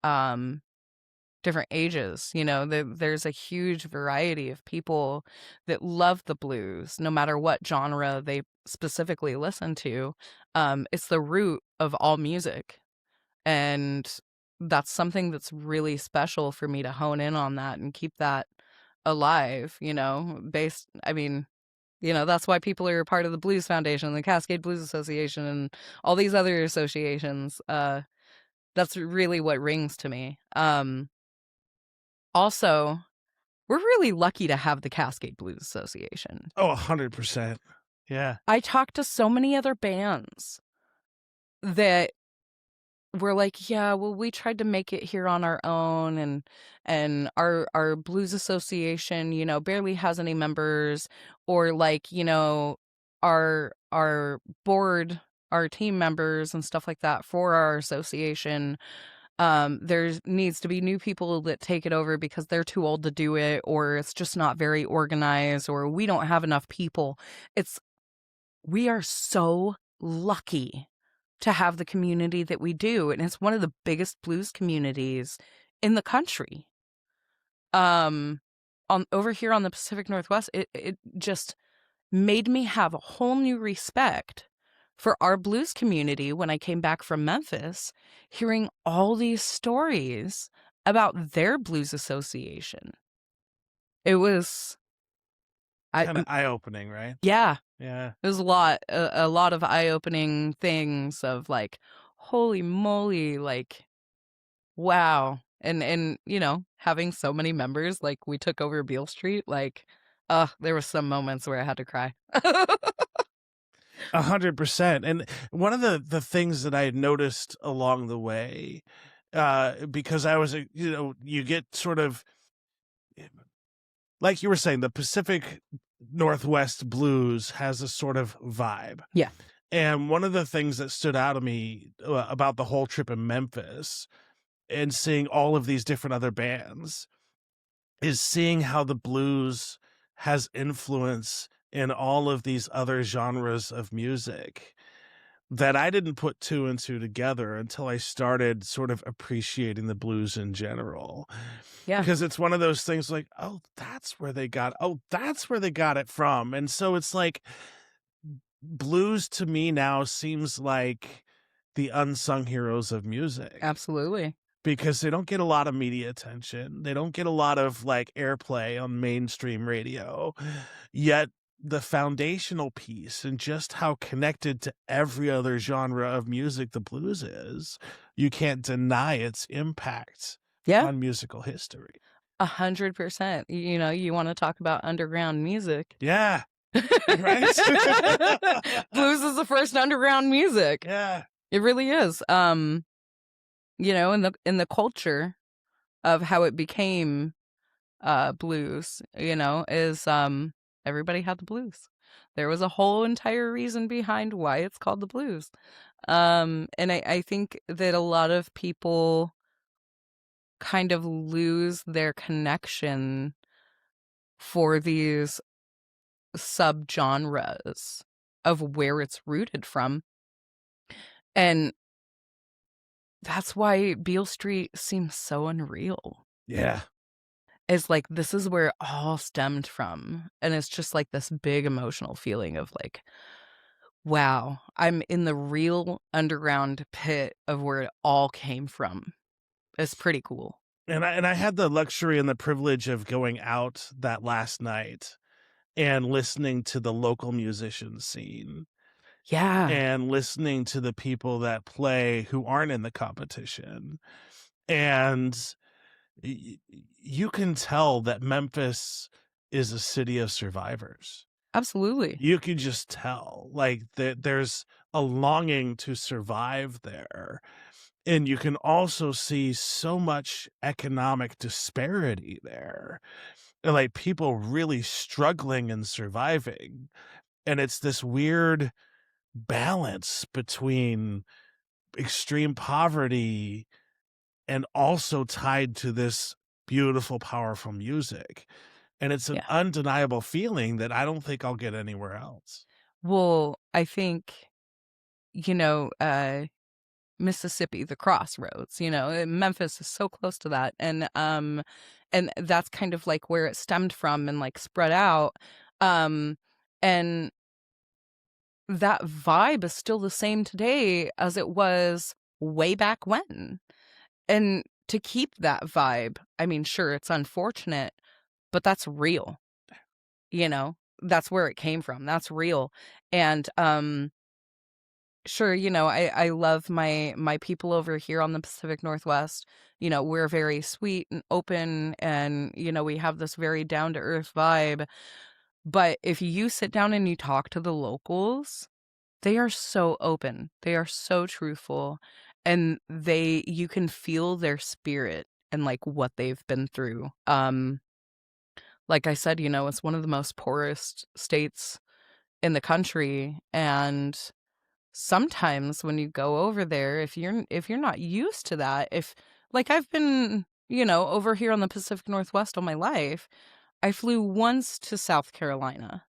different ages. You know, there's a huge variety of people that love the blues, no matter what genre they specifically listen to. It's the root of all music. And that's something that's really special for me to hone in on that and keep that alive, you know, I mean, you know, that's why people are a part of the Blues Foundation, the Cascade Blues Association, and all these other associations. That's really what rings to me. Also, we're really lucky to have the Cascade Blues Association. Oh, 100%. Yeah. I talked to so many other bands that were like, yeah, well, we tried to make it here on our own, and our blues association, you know, barely has any members, or, like, you know, our board, our team members and stuff like that for our association There needs to be new people that take it over because they're too old to do it, or it's just not very organized, or we don't have enough people. It's We are so lucky to have the community that we do, and it's one of the biggest blues communities in the country. Um, on over here on the Pacific Northwest, it just made me have a whole new respect for our blues community when I came back from Memphis, hearing all these stories about their blues association. It was I Kind of eye opening, right? Yeah, Yeah. it was a lot of eye-opening things of like, holy moly, like, wow. And having so many members, like we took over Beale Street, like, there were some moments where I had to cry. 100%. And one of the things that I had noticed along the way, because I was, you get sort of, like you were saying, the Pacific Northwest blues has a sort of vibe. Yeah. And one of the things that stood out to me about the whole trip in Memphis and seeing all of these different other bands is seeing how the blues has influence in all of these other genres of music that I didn't put two and two together until I started sort of appreciating the blues in general. Yeah. Because it's one of those things like, that's where they got it from. And so it's like blues to me now seems like the unsung heroes of music Absolutely. because they don't get a lot of media attention. They don't get a lot of like airplay on mainstream radio. Yet the foundational piece and just how connected to every other genre of music the blues is, you can't deny its impact Yeah. on musical history. 100%. You want to talk about underground music. Yeah, right? Blues is the first underground music. Yeah. It really is. In the culture of how it became blues, is everybody had the blues. There was a whole entire reason behind why it's called the blues. And I think that a lot of people kind of lose their connection for these subgenres of where it's rooted from. And that's why Beale Street seems so unreal. Yeah. It's like this is where it all stemmed from. And it's just like this big emotional feeling of like, wow, I'm in the real underground pit of where it all came from. It's pretty cool. And I had the luxury and the privilege of going out that last night and listening to the local musician scene Yeah, and listening to the people that play who aren't in the competition. And you can tell that Memphis is a city of survivors. absolutely. You can just tell, like, there's a longing to survive there. And you can also see so much economic disparity there. And, like, people really struggling and surviving. And it's this weird balance between extreme poverty and also tied to this beautiful, powerful music. And it's an Yeah. undeniable feeling that I don't think I'll get anywhere else. Well, I think, you know, uh, Mississippi, the crossroads, Memphis is so close to that. And that's kind of like where it stemmed from and like spread out. Um, and that vibe is still the same today as it was way back when. And to keep that vibe, I mean, sure, it's unfortunate, but that's real, that's where it came from. That's real. And, sure, I love my people over here on the Pacific Northwest. We're very sweet and open and, we have this very down to earth vibe. But if you sit down and you talk to the locals, they are so open. They are so truthful and you can feel their spirit and like what they've been through. Like I said, it's one of the most poorest states in the country and sometimes when you go over there, if you're not used to that, if like I've been, over here on the Pacific Northwest all my life, I flew once to South Carolina.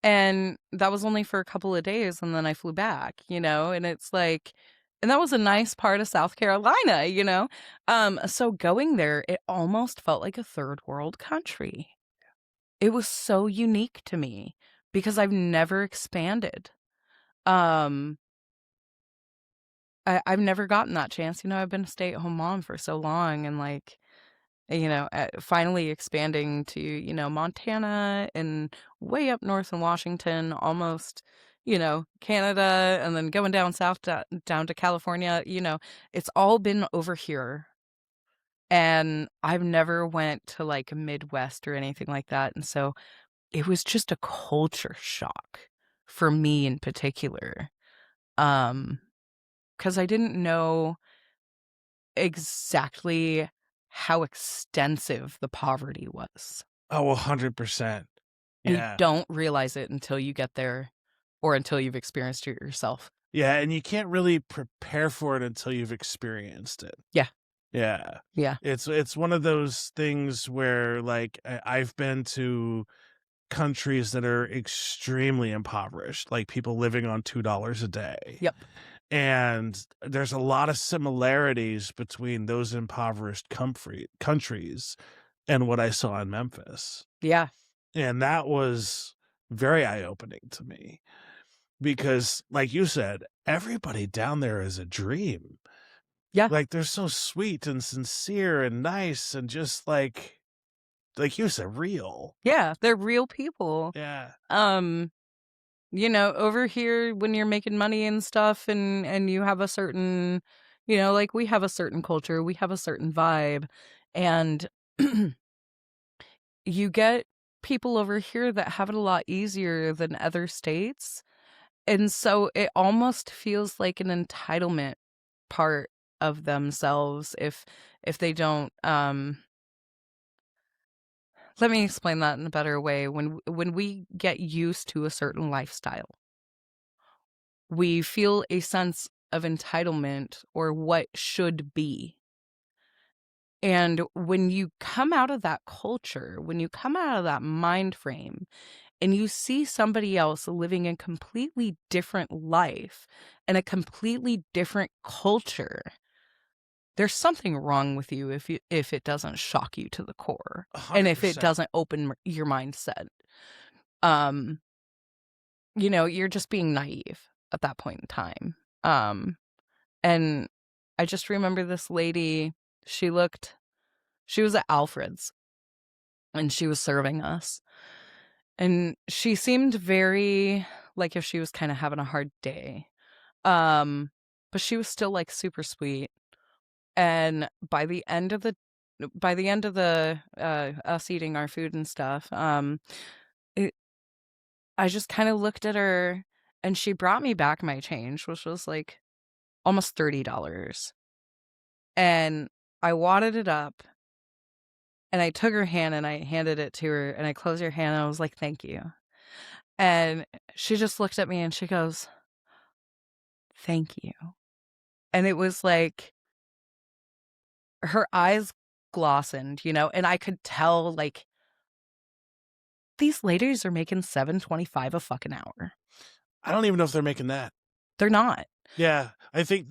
And that was only for a couple of days, and then I flew back, and it's like, and that was a nice part of South Carolina, so going there, it almost felt like a third world country. It was so unique to me because I've never expanded. Um, I've never gotten that chance. I've been a stay-at-home mom for so long, and like, finally expanding to, Montana and way up north in Washington, almost, Canada, and then going down south down to California, it's all been over here. And I've never went to like Midwest or anything like that. And so it was just a culture shock for me in particular. Um, because I didn't know exactly how extensive the poverty was. Oh, 100%. And you Yeah. don't realize it until you get there or until you've experienced it yourself. Yeah, and you can't really prepare for it until you've experienced it. Yeah. Yeah. Yeah. It's one of those things where, like, I've been to countries that are extremely impoverished, like people living on $2 a day. Yep. And there's a lot of similarities between those impoverished countries and what I saw in Memphis. Yeah. And that was very eye-opening to me because, like you said, everybody down there is a dream. Yeah. Like, they're so sweet and sincere and nice and just like you said, real. Yeah. They're real people. Yeah. Over here when you're making money and stuff and you have a certain, like we have a certain culture, we have a certain vibe, and you get people over here that have it a lot easier than other states. And so it almost feels like an entitlement part of themselves if they don't let me explain that in a better way. When we get used to a certain lifestyle, we feel a sense of entitlement or what should be. And when you come out of that culture, when you come out of that mind frame and you see somebody else living a completely different life and a completely different culture, there's something wrong with you if it doesn't shock you to the core and if it 100%. doesn't open your mindset. You're just being naive at that point in time. And I just remember this lady, she was at Alfred's and she was serving us. And she seemed very like if she was kind of having a hard day. But she was still like super sweet. And by the end of the us eating our food and stuff, it, I just kind of looked at her and she brought me back my change, which was like almost $30. And I wadded it up and I took her hand and I handed it to her and I closed her hand and I was like, "Thank you." And she just looked at me and she goes, "Thank you." And it was like her eyes glossened, and I could tell like these ladies are making $7.25 a fucking hour. I don't even know if they're making that. They're not. Yeah. I think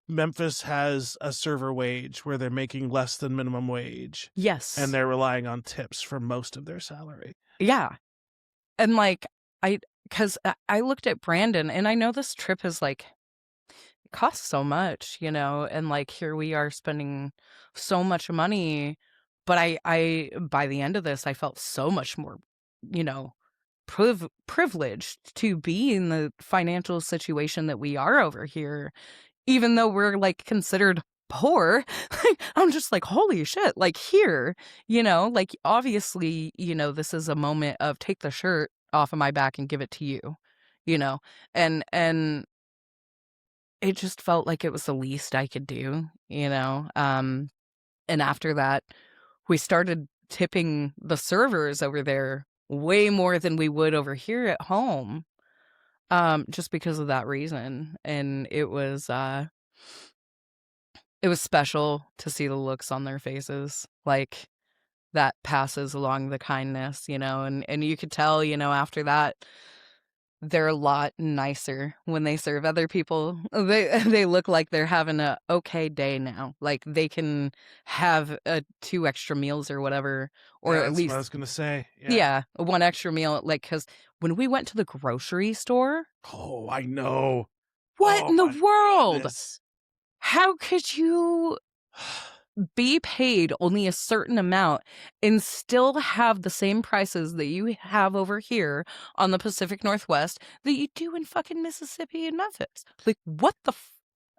Memphis has a server wage where they're making less than minimum wage. Yes. And they're relying on tips for most of their salary. Yeah. And like because I looked at Brandon and I know this trip is like it costs so much, and like here we are spending so much money, but I by the end of this I felt so much more, you know, privileged to be in the financial situation that we are over here, even though we're like considered poor. I'm just like, holy shit, like here, like obviously, this is a moment of take the shirt off of my back and give it to you, you know, and it just felt like it was the least I could do, and after that, we started tipping the servers over there way more than we would over here at home. just because of that reason. And it was special to see the looks on their faces. Like, that passes along the kindness, and you could tell, after that, they're a lot nicer when they serve other people. They look like they're having a okay day now. Like, they can have 2 extra meals or whatever, or Yeah, at that's what I least, was gonna say. Yeah. yeah, 1 extra meal, like, because when we went to the grocery store, Oh, I know. what Oh in the my world? goodness. How could you be paid only a certain amount and still have the same prices that you have over here on the Pacific Northwest that you do in fucking Mississippi and Memphis? Like, what the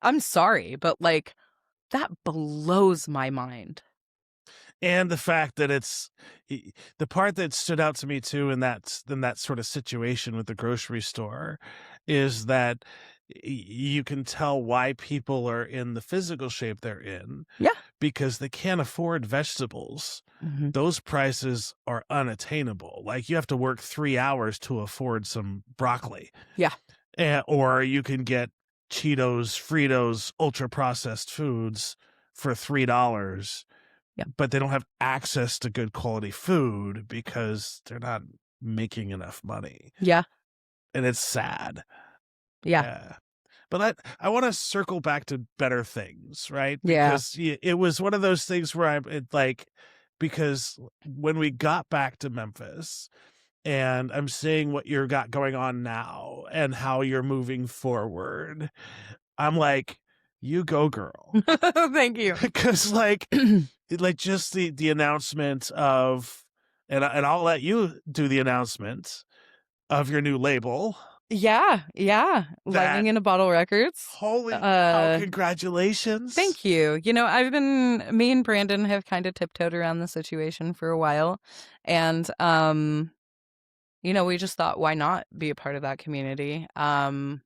I'm sorry, but, like, that blows my mind. And the fact that the part that stood out to me too in that sort of situation with the grocery store is that you can tell why people are in the physical shape they're in Yeah. because they can't afford vegetables. Mhm. Those prices are unattainable. Like, you have to work 3 hours to afford some broccoli. Yeah. Or you can get Cheetos, Fritos, ultra processed foods for $3, Yeah. but they don't have access to good quality food because they're not making enough money. Yeah. And it's sad. Yeah. Yeah. But I want to circle back to better things, right? Yeah. Because it was one of those things where because when we got back to Memphis and I'm seeing what you got going on now and how you're moving forward, I'm like, you go, girl. Thank you. Because just the announcement of, and I'll let you do the announcement of your new label. Yeah. Yeah. That Lightning in a Bottle Records. holy cow! Congratulations. Thank you. Me and Brandon have kind of tiptoed around the situation for a while. And, we just thought, why not be a part of that community? And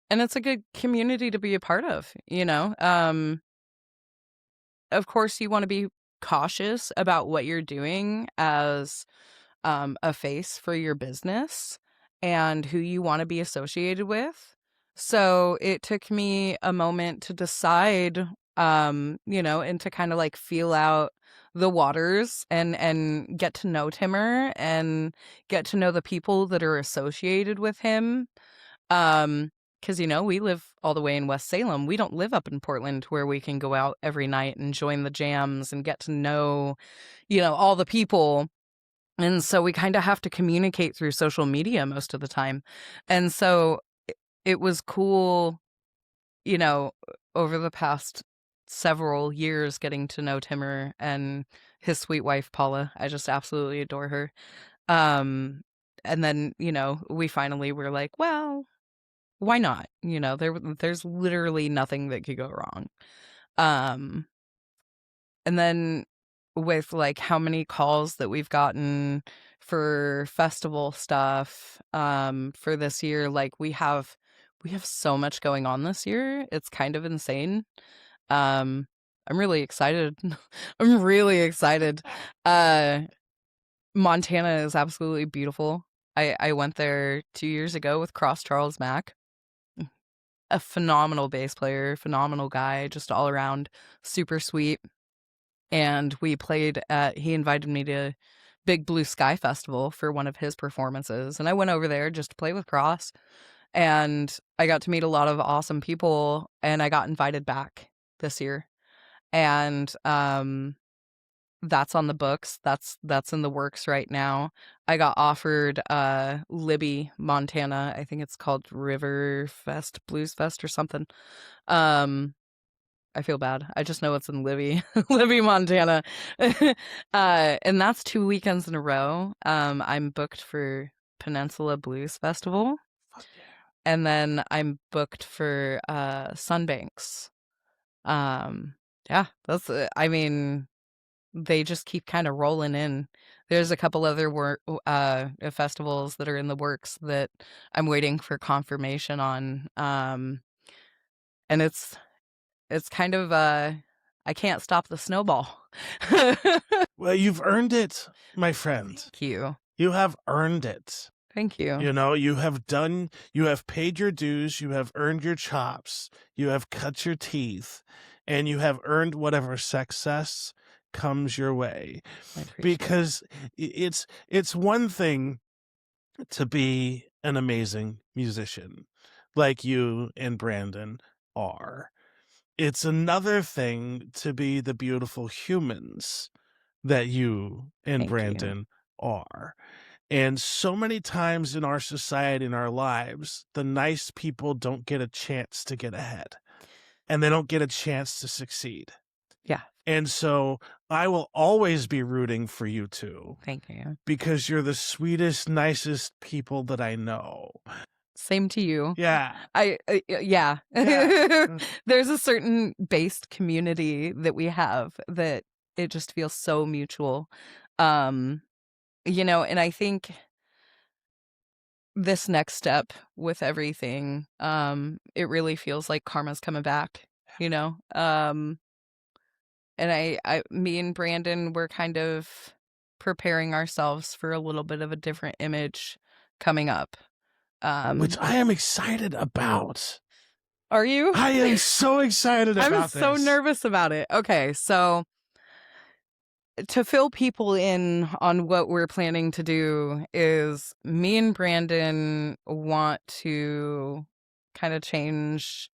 it's a good community to be a part of. Of course, you want to be cautious about what you're doing as a face for your business and who you want to be associated with. So it took me a moment to decide, and to kind of like feel out the waters and get to know Timmer and get to know the people that are associated with him. Because we live all the way in West Salem. We don't live up in Portland where we can go out every night and join the jams and get to know, all the people. And so we kind of have to communicate through social media most of the time. And so it was cool, you know, over the past several years getting to know Timmer and his sweet wife, Paula. I just absolutely adore her. And then, we finally were like, well, why not? There's literally nothing that could go wrong. Um, And then with like how many calls that we've gotten for festival stuff for this year, like we have so much going on this year. It's kind of insane. Um I'm really excited. I'm really excited. Uh Montana is absolutely beautiful. I went there 2 years ago with Cross Charles Mack. A phenomenal bass player, phenomenal guy, just all around super sweet. And he invited me to Big Blue Sky Festival for one of his performances. And I went over there just to play with Cross. And I got to meet a lot of awesome people. And I got invited back this year. And that's on the books. That's in the works right now. I got offered Libby, Montana. I think it's called River Fest, Blues Fest or something. I feel bad. I just know it's in Libby, Libby, Montana. And that's 2 weekends in a row. I'm booked for Peninsula Blues Festival. Fuck yeah. And then I'm booked for Sunbanks. Yeah, that's I mean, they just keep kind of rolling in. There's a couple other festivals that are in the works that I'm waiting for confirmation on. And it's kind of I can't stop the snowball. Well, you've earned it, my friend. Thank you. You have earned it. Thank you. You know, you have paid your dues, you have earned your chops, you have cut your teeth, and you have earned whatever success comes your way. I appreciate it. Because it's one thing to be an amazing musician like you and Brandon are. It's another thing to be the beautiful humans that you and Thank you. Brandon are. And so many times in our society, in our lives, the nice people don't get a chance to get ahead and they don't get a chance to succeed. Yeah. And so I will always be rooting for you two Thank you. because you're the sweetest, nicest people that I know. Same to you. Yeah. Yeah. Yeah. There's a certain based community that we have that it just feels so mutual. You know, and I think this next step with everything, it really feels like karma's coming back, you know? And me and Brandon, we're kind of preparing ourselves for a little bit of a different image coming up. Which I am excited about. Are you? I am so excited about I'm so this. nervous about it. Okay, so to fill people in on what we're planning to do is me and Brandon want to kind of change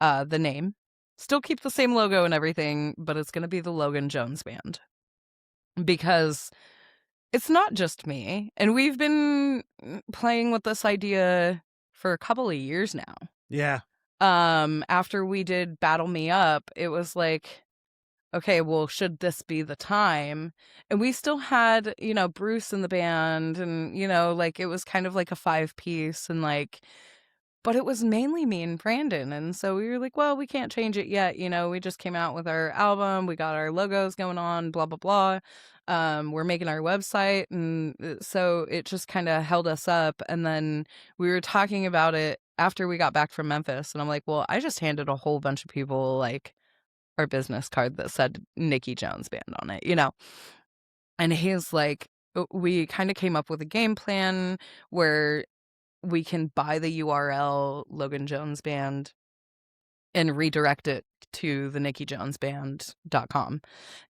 the name. Still keep the same logo and everything, but it's going to be the Logan Jones Band. Because it's not just me. And we've been playing with this idea for a couple of years now. Yeah. After we did Battle Me Up, it was like, okay, well, should this be the time? And we still had, you know, Bruce in the band and, you know, like it was kind of like a 5-piece and like, but it was mainly me and Brandon. And so we were like, well, we can't change it yet. You know, we just came out with our album. We got our logos going on, blah, blah, blah. We're making our website. And so it just kind of held us up. And then we were talking about it after we got back from Memphis. And I'm like, well, I just handed a whole bunch of people like our business card that said Nikki Jones Band on it, you know? And he's like, we kind of came up with a game plan where we can buy the URL Logan Jones Band and redirect it to the NikkiJonesBand.com.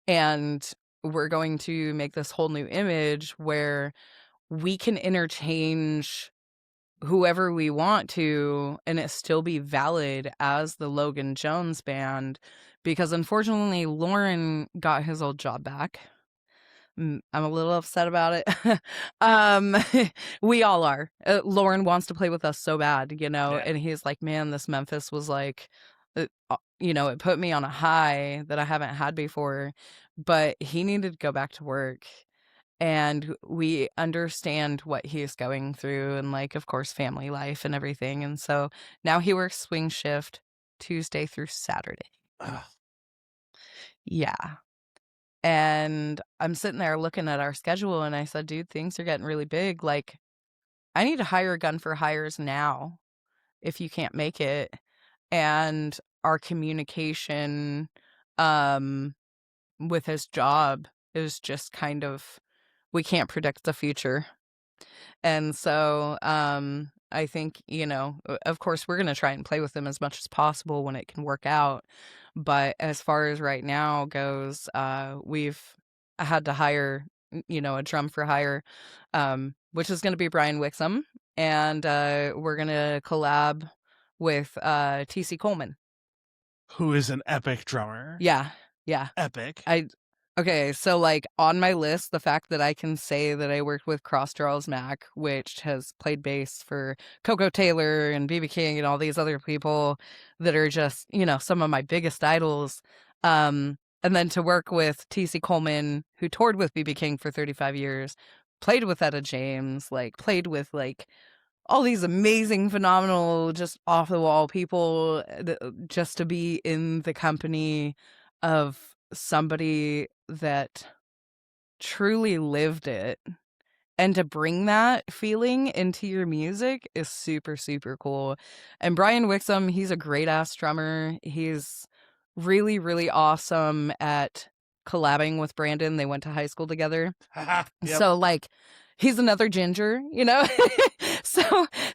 And we're going to make this whole new image where we can interchange whoever we want to and it still be valid as the Logan Jones Band, because unfortunately Lauren got his old job back. I'm a little upset about it. We all are. Lauren wants to play with us so bad, you know, Yeah. and he's like, man, this Memphis was like, you know, it put me on a high that I haven't had before, but he needed to go back to work. And we understand what he's going through and like, of course, family life and everything. And so now he works swing shift Tuesday through Saturday. Yeah. And I'm sitting there looking at our schedule and I said, dude, things are getting really big. Like, I need to hire a gun for hires now if you can't make it. And our communication with his job is just kind of, we can't predict the future. And so I think, you know, of course, we're going to try and play with them as much as possible when it can work out. But as far as right now goes, we've had to hire, you know, a drum for hire, which is going to be Brian Wixom. And we're going to collab with TC Coleman. Who is an epic drummer. Yeah. Yeah. Epic. Okay, so like on my list, the fact that I can say that I worked with Cross Charles Mack, which has played bass for Coco Taylor and BB King and all these other people that are just, you know, some of my biggest idols. And then to work with TC Coleman, who toured with BB King for 35 years, played with Etta James, like played with like all these amazing, phenomenal, just off the wall people, just to be in the company of somebody that truly lived it and to bring that feeling into your music is super, super cool. And Brian Wixom, he's a great ass drummer. He's really, really awesome at collabing with Brandon. They went to high school together. Yep. So like he's another ginger, you know?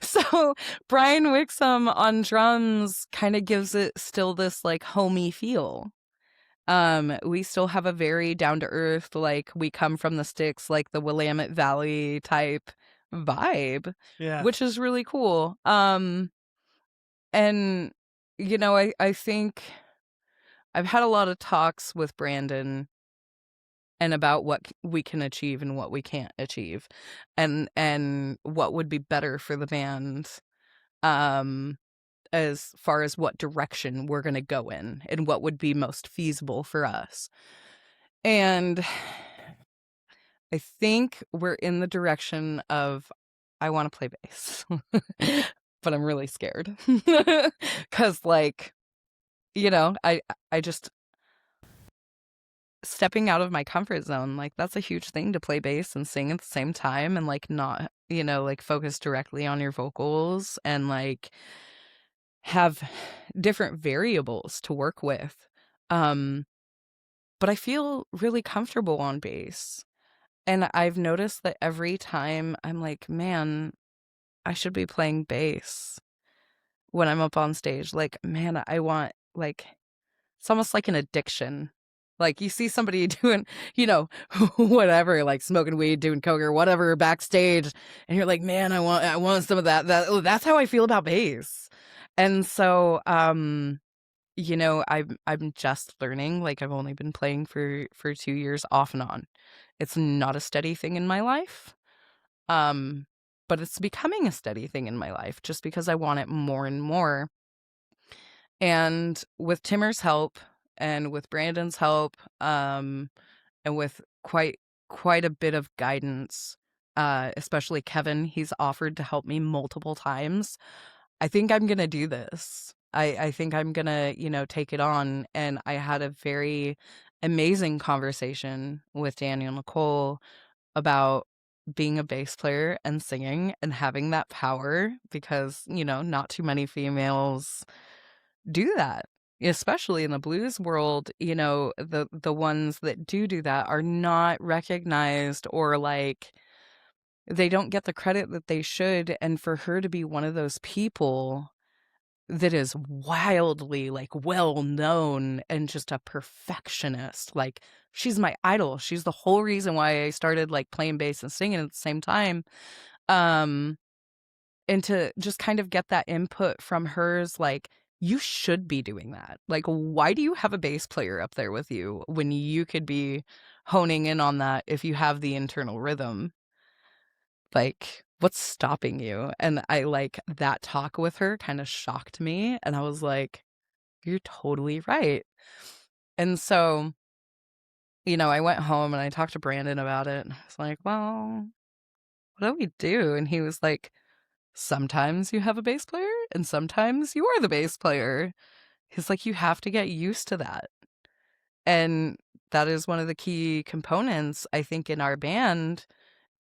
So Brian Wixom on drums kind of gives it still this like homey feel. We still have a very down to earth, like we come from the sticks, like the Willamette Valley type vibe, Yeah. which is really cool. And you know, I think I've had a lot of talks with Brandon and about what we can achieve and what we can't achieve, and what would be better for the band, um as far as what direction we're going to go in and what would be most feasible for us. And I think we're in the direction of I want to play bass. But I'm really scared. Cuz like, you know, I just stepping out of my comfort zone, like that's a huge thing to play bass and sing at the same time and like not, you know, like focus directly on your vocals and like have different variables to work with. Um but I feel really comfortable on bass. And I've noticed that every time I'm like, man, I should be playing bass when I'm up on stage. Like, man, I want, like, it's almost like an addiction. Like, you see somebody doing, you know, whatever, like smoking weed, doing coke or whatever backstage, and you're like, man, I want some of that. That's how I feel about bass. And so, you know, I'm just learning. Like, I've only been playing for 2 years off and on. It's not a steady thing in my life. Um, but it's becoming a steady thing in my life just because I want it more and more. And with Timmer's help and with Brandon's help, and with quite a bit of guidance, especially Kevin, he's offered to help me multiple times. I think I'm gonna do this. I think I'm gonna, you know, take it on. And I had a very amazing conversation with Daniel Nicole about being a bass player and singing and having that power because, you know, not too many females do that. Especially in the blues world, you know, the ones that do that are not recognized or like they don't get the credit that they should. And for her to be one of those people that is wildly like well known and just a perfectionist, like she's my idol. She's the whole reason why I started like playing bass and singing at the same time. Um and to just kind of get that input from hers, like, you should be doing that. Like, why do you have a bass player up there with you when you could be honing in on that if you have the internal rhythm? Like, what's stopping you? And I like that talk with her kind of shocked me. And I was like, you're totally right. And so, you know, I went home and I talked to Brandon about it. And I was like, well, what do we do? And he was like, sometimes you have a bass player and sometimes you are the bass player. He's like, you have to get used to that. And that is one of the key components, I think, in our band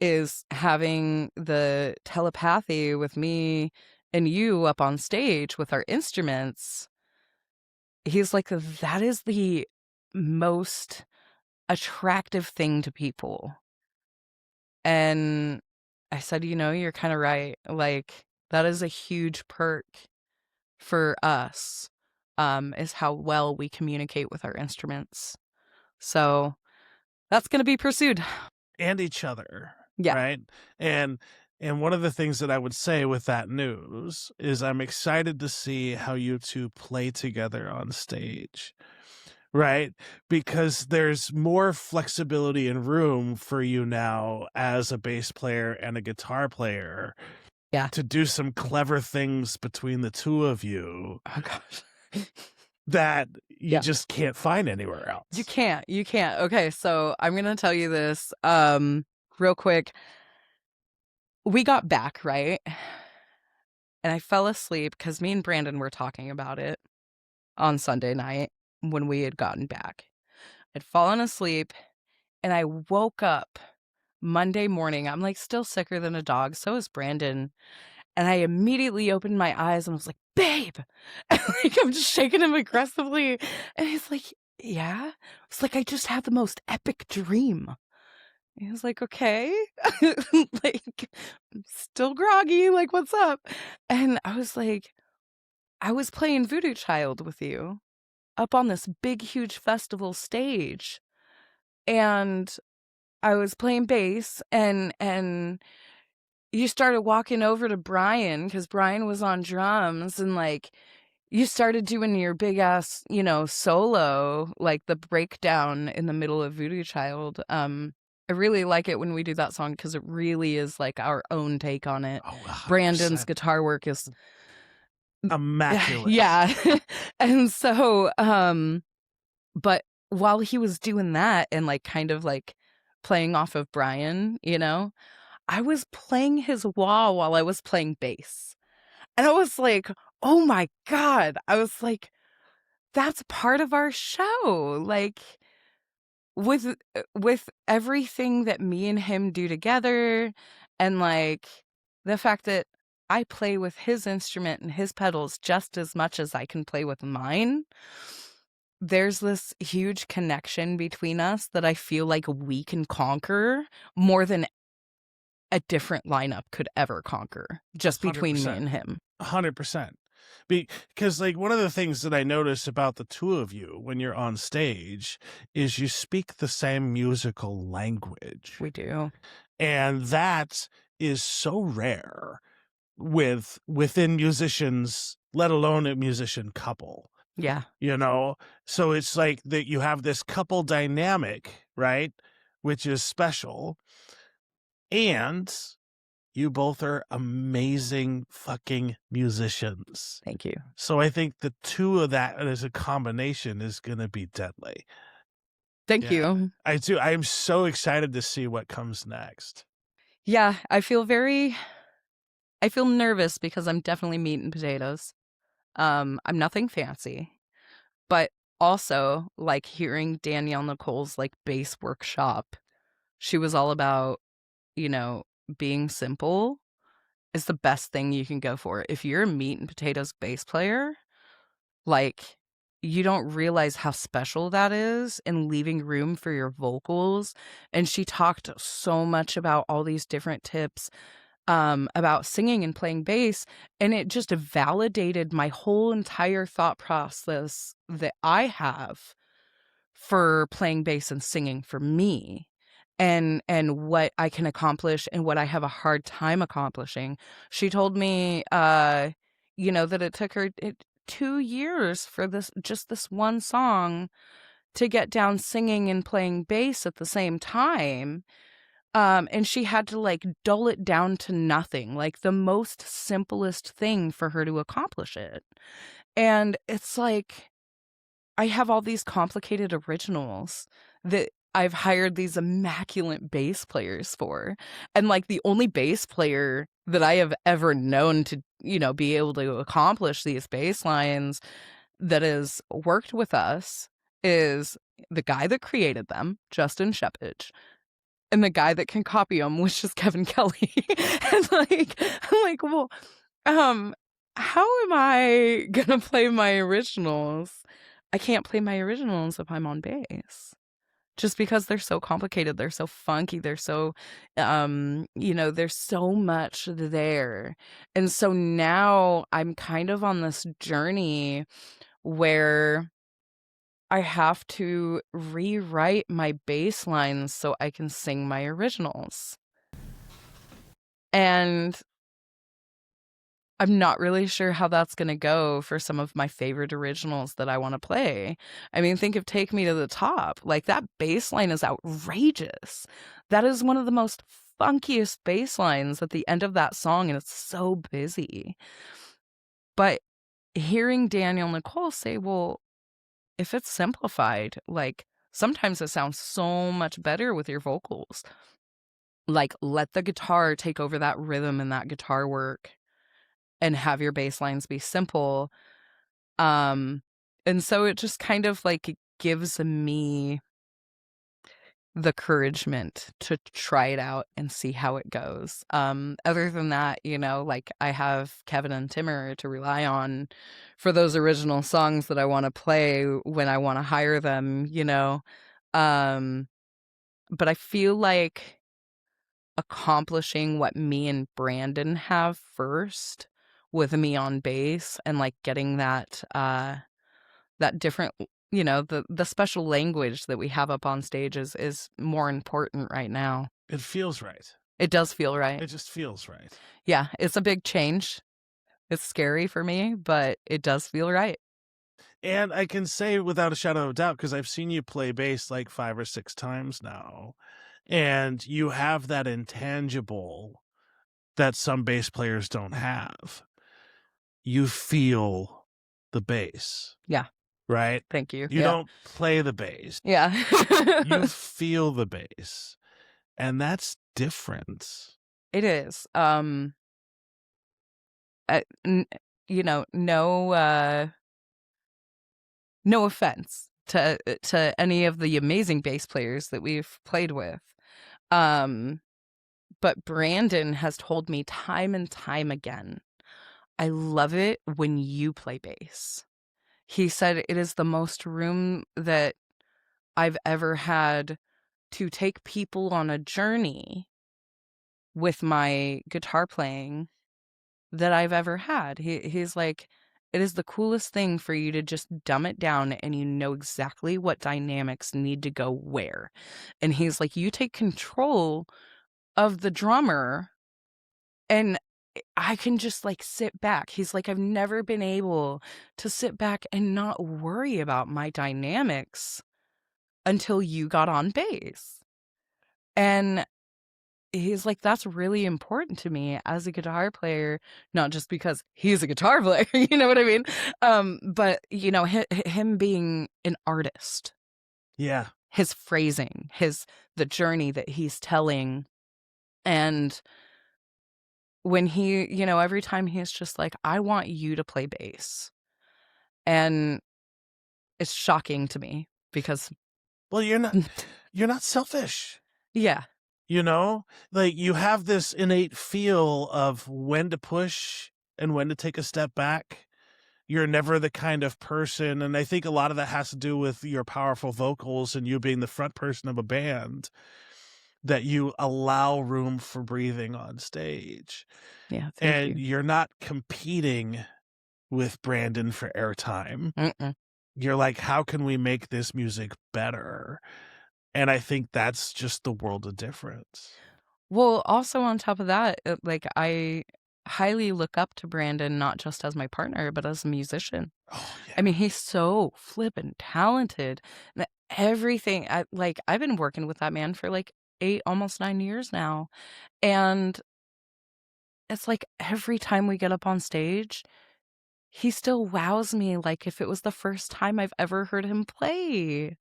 is having the telepathy with me and you up on stage with our instruments. He's like, that is the most attractive thing to people. And I said, you know, you're kind of right. Like, that is a huge perk for us, is how well we communicate with our instruments. So that's going to be pursued. And each other. Yeah. Right. And one of the things that I would say with that news is I'm excited to see how you two play together on stage. Right? Because there's more flexibility and room for you now as a bass player and a guitar player. Yeah. To do some clever things between the two of you. Oh, gosh. That you just can't find anywhere else. You can't. Okay, so I'm going to tell you this real quick. We got back, right? And I fell asleep because me and Brandon were talking about it on Sunday night when we had gotten back. I'd fallen asleep and I woke up Monday morning. I'm like still sicker than a dog. So is Brandon. And I immediately opened my eyes and I was like, babe. And like I'm just shaking him aggressively. And he's like, yeah. It's like I just had the most epic dream. He was like, "Okay." Like, "I'm still groggy, like, what's up?" And I was like, "I was playing Voodoo Child with you up on this big, huge festival stage, and I was playing bass, and you started walking over to Brian because Brian was on drums, and, like, you started doing your big ass, solo, like the breakdown in the middle of Voodoo Child. I really like it when we do that song because it really is like our own take on it. Oh, Brandon's 100%. guitar work is Immaculate. yeah. And so, but while he was doing that and like kind of like playing off of Brian, I was playing his wah while I was playing bass. And I was like, oh my God. I was like, that's part of our show. Like with everything that me and him do together and like the fact that I play with his instrument and his pedals just as much as I can play with mine. There's this huge connection between us that I feel like we can conquer more than a different lineup could ever conquer just between me 100%. and him. 100%. Because like one of the things that I notice about the two of you when you're on stage is you speak the same musical language. We do. And that is so rare within musicians, let alone a musician couple. Yeah. So it's like that you have this couple dynamic, right? Which is special. And you both are amazing fucking musicians. Thank you. So I think the two of that as a combination is going to be deadly. Thank you. I do. I am so excited to see what comes next. Yeah, I feel nervous because I'm definitely meat and potatoes. I'm nothing fancy, but also like hearing Danielle Nicole's like bass workshop. She was all about, being simple is the best thing you can go for. If you're a meat and potatoes bass player, like you don't realize how special that is and leaving room for your vocals. And she talked so much about all these different tips about singing and playing bass, and it just validated my whole entire thought process that I have for playing bass and singing for me and what I can accomplish and what I have a hard time accomplishing. She told me that it took her 2 years for this one song to get down singing and playing bass at the same time. And she had to like dull it down to nothing, like the most simplest thing for her to accomplish it. And it's like, I have all these complicated originals that I've hired these immaculate bass players for. And like the only bass player that I have ever known to, be able to accomplish these bass lines that has worked with us is the guy that created them, Justin Shepage, and the guy that can copy them, which is Kevin Kelly. And like, I'm like, well, how am I gonna play my originals? I can't play my originals if I'm on bass. Just because they're so complicated, they're so funky, they're so, there's so much there. And so now I'm kind of on this journey where I have to rewrite my bass lines so I can sing my originals. And I'm not really sure how that's going to go for some of my favorite originals that I want to play. I mean, think of Take Me to the Top. Like, that bass line is outrageous. That is one of the most funkiest bass lines at the end of that song, and it's so busy. But hearing Danielle Nicole say, well, if it's simplified, like, sometimes it sounds so much better with your vocals. Like, let the guitar take over that rhythm and that guitar work and have your bass lines be simple. And so it just kind of like gives me the encouragement to try it out and see how it goes. Other than that, like I have Kevin and Timmer to rely on for those original songs that I want to play when I want to hire them, Um, but I feel like accomplishing what me and Brandon have first with me on bass and like getting that different, the special language that we have up on stage is more important right now. It feels right. It does feel right. It just feels right. Yeah, it's a big change. It's scary for me, but it does feel right. And I can say without a shadow of a doubt, because I've seen you play bass like 5 or 6 times now, and you have that intangible that some bass players don't have. You feel the bass, Yeah, right? thank you. You Yeah. don't play the bass. Yeah. You feel the bass, and that's different. It is. N no offense to any of the amazing bass players that we've played with. Um, but Brandon has told me time and time again, I love it when you play bass. He said it is the most room that I've ever had to take people on a journey with my guitar playing that I've ever had. He's like, it is the coolest thing for you to just dumb it down and you know exactly what dynamics need to go where. And he's like, you take control of the drummer and I can just like sit back. He's like, I've never been able to sit back and not worry about my dynamics until you got on bass. And he's like, that's really important to me as a guitar player, not just because he's a guitar player, you know what I mean? But him being an artist, Yeah. his phrasing, the journey that he's telling. And when every time he's just like, I want you to play bass. And it's shocking to me because Well, you're not selfish. yeah. Like you have this innate feel of when to push and when to take a step back. You're never the kind of person, and I think a lot of that has to do with your powerful vocals and you being the front person of a band, that you allow room for breathing on stage. Yeah, thank And you. you're not competing with Brandon for airtime. Mm-mm. You're like, how can we make this music better? And I think that's just the world of difference. Well, also on top of that, like I highly look up to Brandon not just as my partner, but as a musician. Oh, yeah. I mean, he's so flippin' talented. And everything I've been working with that man for like 8, almost 9 years now. And it's like every time we get up on stage, he still wows me like if it was the first time I've ever heard him play.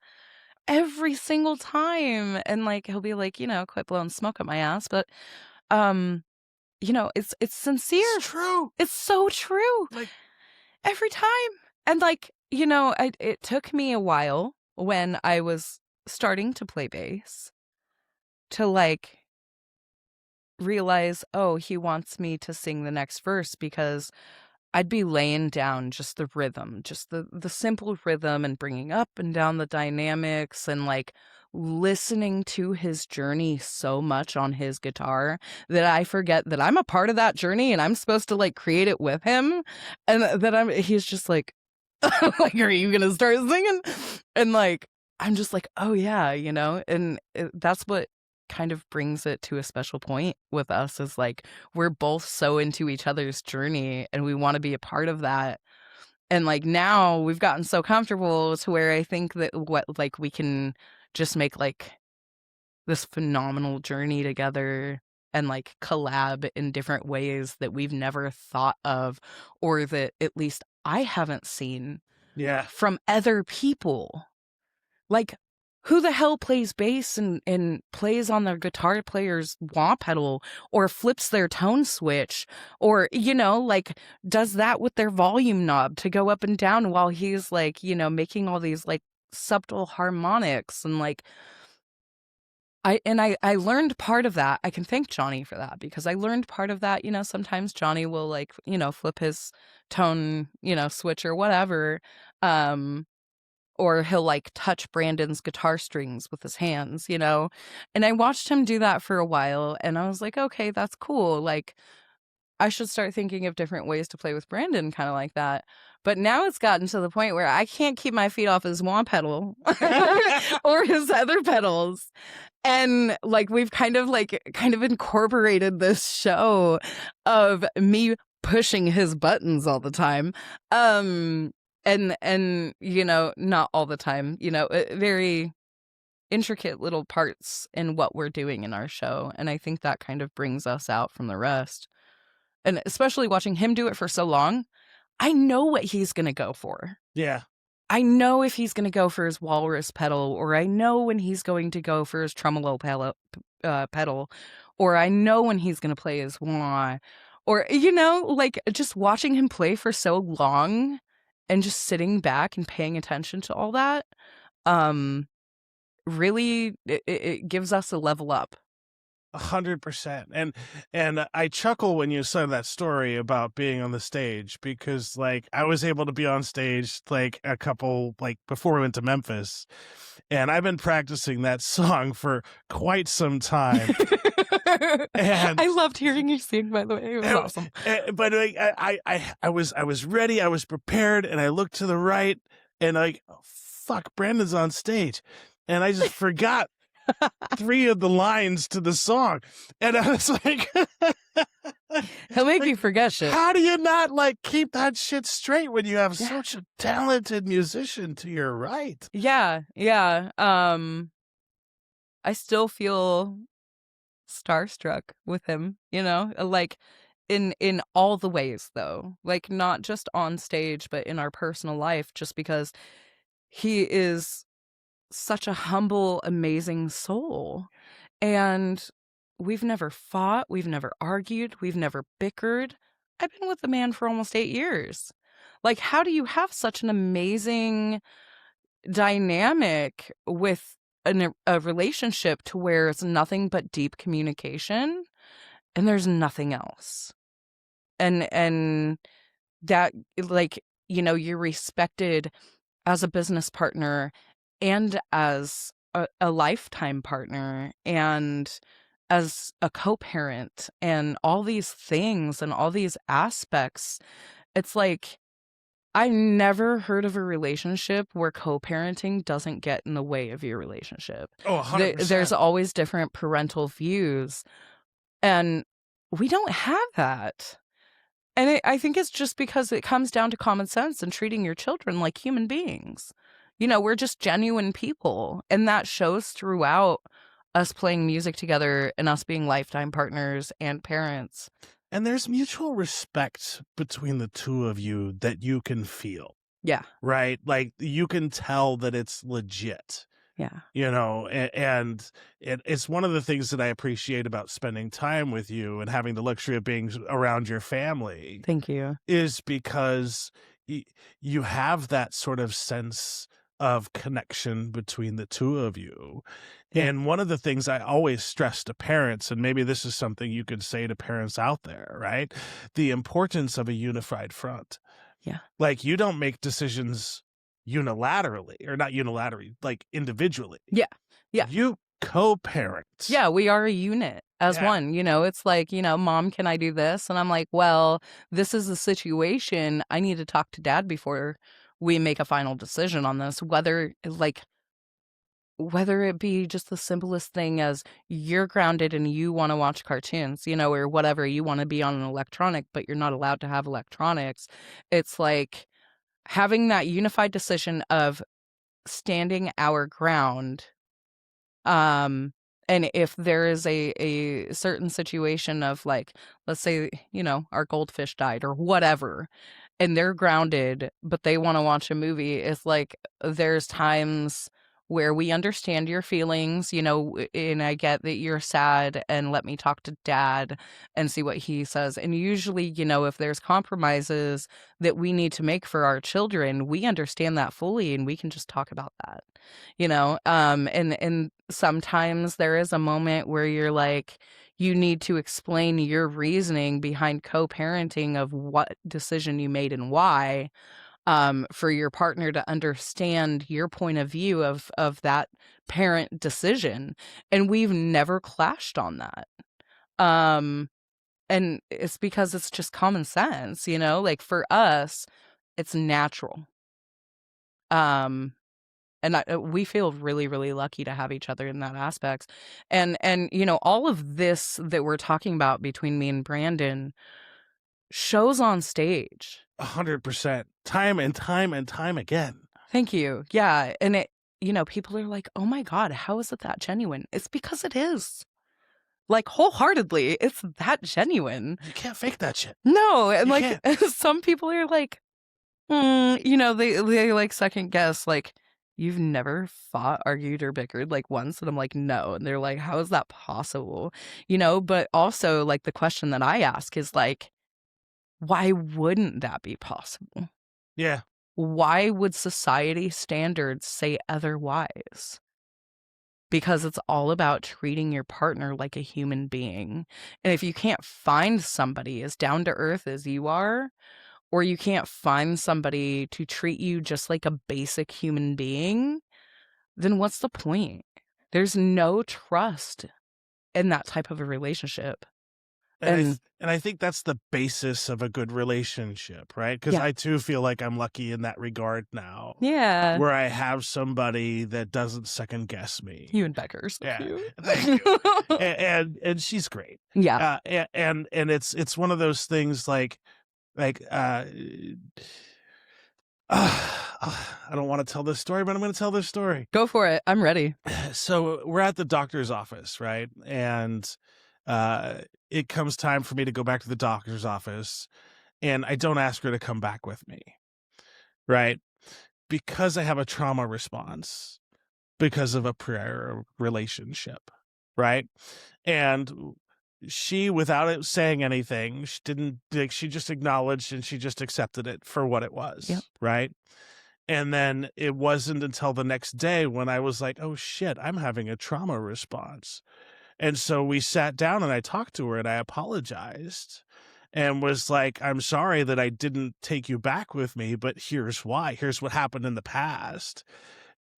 Every single time. And like he'll be like, quit blowing smoke at my ass, but it's sincere. It's true. It's so true. Like every time. And like, it took me a while when I was starting to play bass to like realize, oh, he wants me to sing the next verse, because I'd be laying down just the rhythm, just the simple rhythm, and bringing up and down the dynamics, and like listening to his journey so much on his guitar that I forget that I'm a part of that journey and I'm supposed to like create it with him. And he's just like, like, are you going to start singing? And like, I'm just like, oh yeah, and that's what kind of brings it to a special point with us, is like we're both so into each other's journey and we want to be a part of that. And like now we've gotten so comfortable to where I think that we can just make like this phenomenal journey together and like collab in different ways that we've never thought of, or that at least I haven't seen from other people. Like, who the hell plays bass and plays on their guitar player's wah pedal, or flips their tone switch, or, like does that with their volume knob to go up and down while he's like, making all these like subtle harmonics. And like, I learned part of that. I can thank Johnny for that, because I learned part of that. Sometimes Johnny will like, flip his tone, switch or whatever. or he'll like touch Brandon's guitar strings with his hands, you know? And I watched him do that for a while and I was like, okay, that's cool. Like, I should start thinking of different ways to play with Brandon kind of like that. But now it's gotten to the point where I can't keep my feet off his wah pedal or his other pedals. And like we've kind of incorporated this show of me pushing his buttons all the time. And you know, not all the time, you know, very intricate little parts in what we're doing in our show. And I think that kind of brings us out from the rest. And especially watching him do it for so long, I know what he's going to go for. Yeah. I know if he's going to go for his walrus pedal, or I know when he's going to go for his tremolo pedal, or I know when he's going to play his wah, or, you know, like just watching him play for so long and just sitting back and paying attention to all that, really, it gives us a level up. 100%. And I chuckle when you said that story about being on the stage, because like I was able to be on stage like a couple, like before we went to Memphis, and I've been practicing that song for quite some time. And I loved hearing you sing, by the way. It was awesome. But like, I was ready, I was prepared, and I looked to the right and like, oh, fuck, Brandon's on stage. And I just forgot 3 of the lines to the song. And I was like, he'll make you forget shit. How do you not like keep that shit straight when you have such a talented musician to your right? Yeah. I still feel starstruck with him, you know, like in all the ways though, like not just on stage, but in our personal life, just because he is such a humble, amazing soul. And we've never fought, we've never argued, we've never bickered. I've been with the man for almost 8 years. Like, how do you have such an amazing dynamic with a relationship to where it's nothing but deep communication and there's nothing else? And that, like, you know, you're respected as a business partner and as a lifetime partner and as a co-parent and all these things and all these aspects. It's like, I never heard of a relationship where co-parenting doesn't get in the way of your relationship. Oh, 100%. There's always different parental views, and we don't have that. And I think it's just because it comes down to common sense and treating your children like human beings. You know, we're just genuine people, and that shows throughout us playing music together and us being lifetime partners and parents. And there's mutual respect between the two of you that you can feel. Yeah. Right? Like you can tell that it's legit. Yeah. You know, and it's one of the things that I appreciate about spending time with you and having the luxury of being around your family. Thank you. Is because you have that sort of sense of connection between the two of you. Yeah. And one of the things I always stress to parents, and maybe this is something you could say to parents out there, right? The importance of a unified front. Yeah. Like you don't make decisions unilaterally, or not unilaterally, like individually. Yeah. You co-parent. Yeah, we are a unit as one. You know, it's like, you know, Mom, can I do this? And I'm like, well, this is the situation. I need to talk to Dad before we make a final decision on this, whether it be just the simplest thing as you're grounded and you want to watch cartoons, you know, or whatever, you want to be on an electronic, but you're not allowed to have electronics. It's like having that unified decision of standing our ground. And if there is a certain situation of like, let's say, you know, our goldfish died or whatever, and they're grounded, but they want to watch a movie, it's like there's times where we understand your feelings, you know, and I get that you're sad, and let me talk to Dad and see what he says. And usually, you know, if there's compromises that we need to make for our children, we understand that fully and we can just talk about that, you know. And sometimes there is a moment where you're like, you need to explain your reasoning behind co-parenting of what decision you made and why. for your partner to understand your point of view of that parent decision. And we've never clashed on that. And it's because it's just common sense, like for us, it's natural. And we feel really, really lucky to have each other in that aspect. And all of this that we're talking about between me and Brandon shows on stage. 100%. Time and time and time again. Thank you. Yeah. And people are like, oh my God, how is it that genuine? It's because it is. Like, wholeheartedly, it's that genuine. You can't fake that shit. No. And You like, can't. some people are like, they like second guess, like, you've never fought, argued, or bickered like once? And I'm like, no. And they're like, how is that possible? But also like the question that I ask is like, why wouldn't that be possible? Yeah. Why would society standards say otherwise? Because it's all about treating your partner like a human being. And if you can't find somebody as down to earth as you are, or you can't find somebody to treat you just like a basic human being, then what's the point? There's no trust in that type of a relationship. And I think that's the basis of a good relationship, right? Because Yeah. I too feel like I'm lucky in that regard now. Yeah. Where I have somebody that doesn't second guess me. You and Becker are so Yeah. cute. Thank you. and she's great. Yeah. And it's one of those things like I don't want to tell this story, but I'm going to tell this story. Go for it. I'm ready. So we're at the doctor's office, right? And it comes time for me to go back to the doctor's office, and I don't ask her to come back with me, right? Because I have a trauma response because of a prior relationship, right? And she, without it saying anything, she didn't like, she just acknowledged and she just accepted it for what it was. Yep. Right. And then it wasn't until the next day when I was like, oh shit, I'm having a trauma response. And so we sat down and I talked to her and I apologized and was like, I'm sorry that I didn't take you back with me, but here's why. Here's what happened in the past.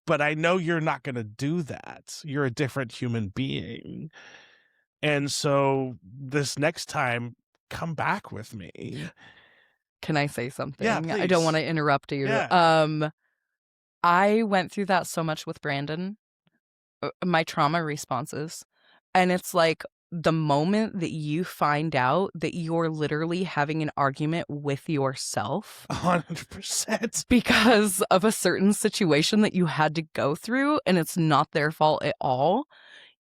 But I know you're not going to do that. You're a different human being. And so this next time, come back with me. Can I say something? Yeah, I don't please. want to interrupt you. Yeah. I went through that so much with Brandon, my trauma responses. And it's like the moment that you find out that you're literally having an argument with yourself 100%. because of a certain situation that you had to go through and it's not their fault at all.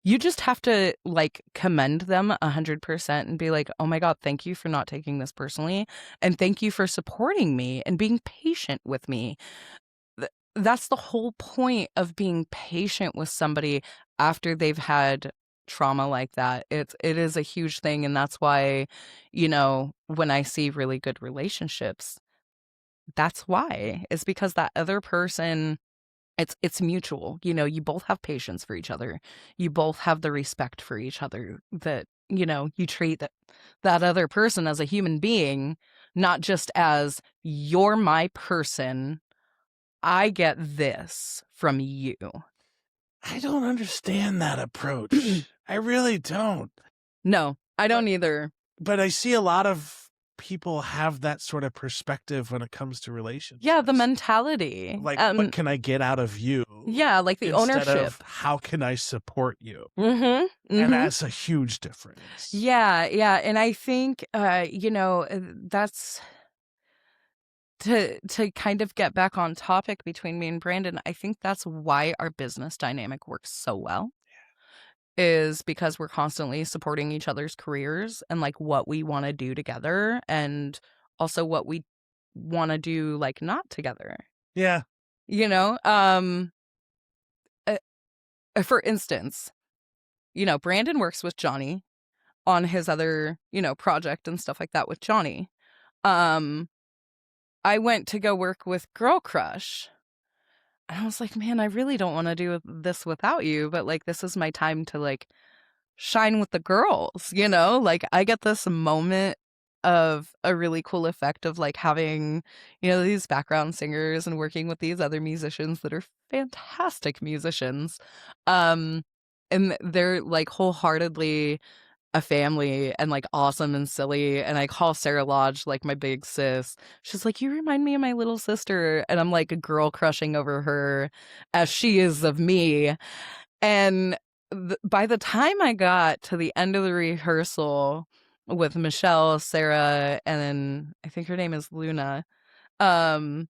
You just have to like commend them 100% and be like, oh my God, thank you for not taking this personally. And thank you for supporting me and being patient with me. That's the whole point of being patient with somebody after they've had trauma like that. It is a huge thing. And that's why, when I see really good relationships, that's why. It's because that other person, it's mutual. You both have patience for each other. You both have the respect for each other that, you treat that other person as a human being, not just as you're my person. I get this from you. I don't understand that approach. I really don't. No, I don't either. But I see a lot of people have that sort of perspective when it comes to relationships. Yeah, the mentality. Like, what can I get out of you? Yeah, like the instead ownership. Of how can I support you? Mm-hmm. And that's a huge difference. Yeah. And I think, that's to kind of get back on topic between me and Brandon. I think that's why our business dynamic works so well. Is because we're constantly supporting each other's careers and like what we want to do together and also what we want to do like not together. Yeah. For instance, Brandon works with Johnny on his other, project and stuff like that with Johnny. I went to go work with Girl Crush. And I was like, man, I really don't want to do this without you, but like this is my time to like shine with the girls, like I get this moment of a really cool effect of like having, these background singers and working with these other musicians that are fantastic musicians. And they're like wholeheartedly a family and like awesome and silly. And I call Sarah Lodge like my big sis. She's like, you remind me of my little sister. And I'm like a girl crushing over her as she is of me. And by the time I got to the end of the rehearsal with Michelle, Sarah, and then I think her name is Luna. I'm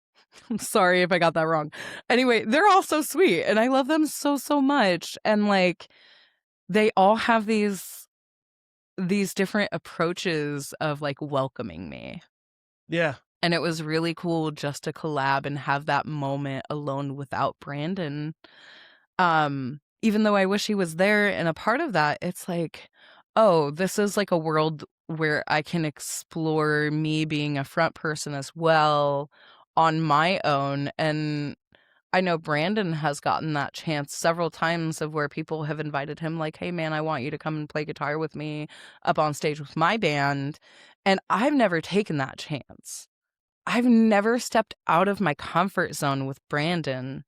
sorry if I got that wrong. Anyway, they're all so sweet and I love them so, so much. And like, they all have these different approaches of like welcoming me. Yeah. And it was really cool just to collab and have that moment alone without Brandon. Even though I wish he was there and a part of that, it's like, oh, this is like a world where I can explore me being a front person as well on my own. And I know Brandon has gotten that chance several times of where people have invited him like, hey man, I want you to come and play guitar with me up on stage with my band. And I've never taken that chance. I've never stepped out of my comfort zone with Brandon.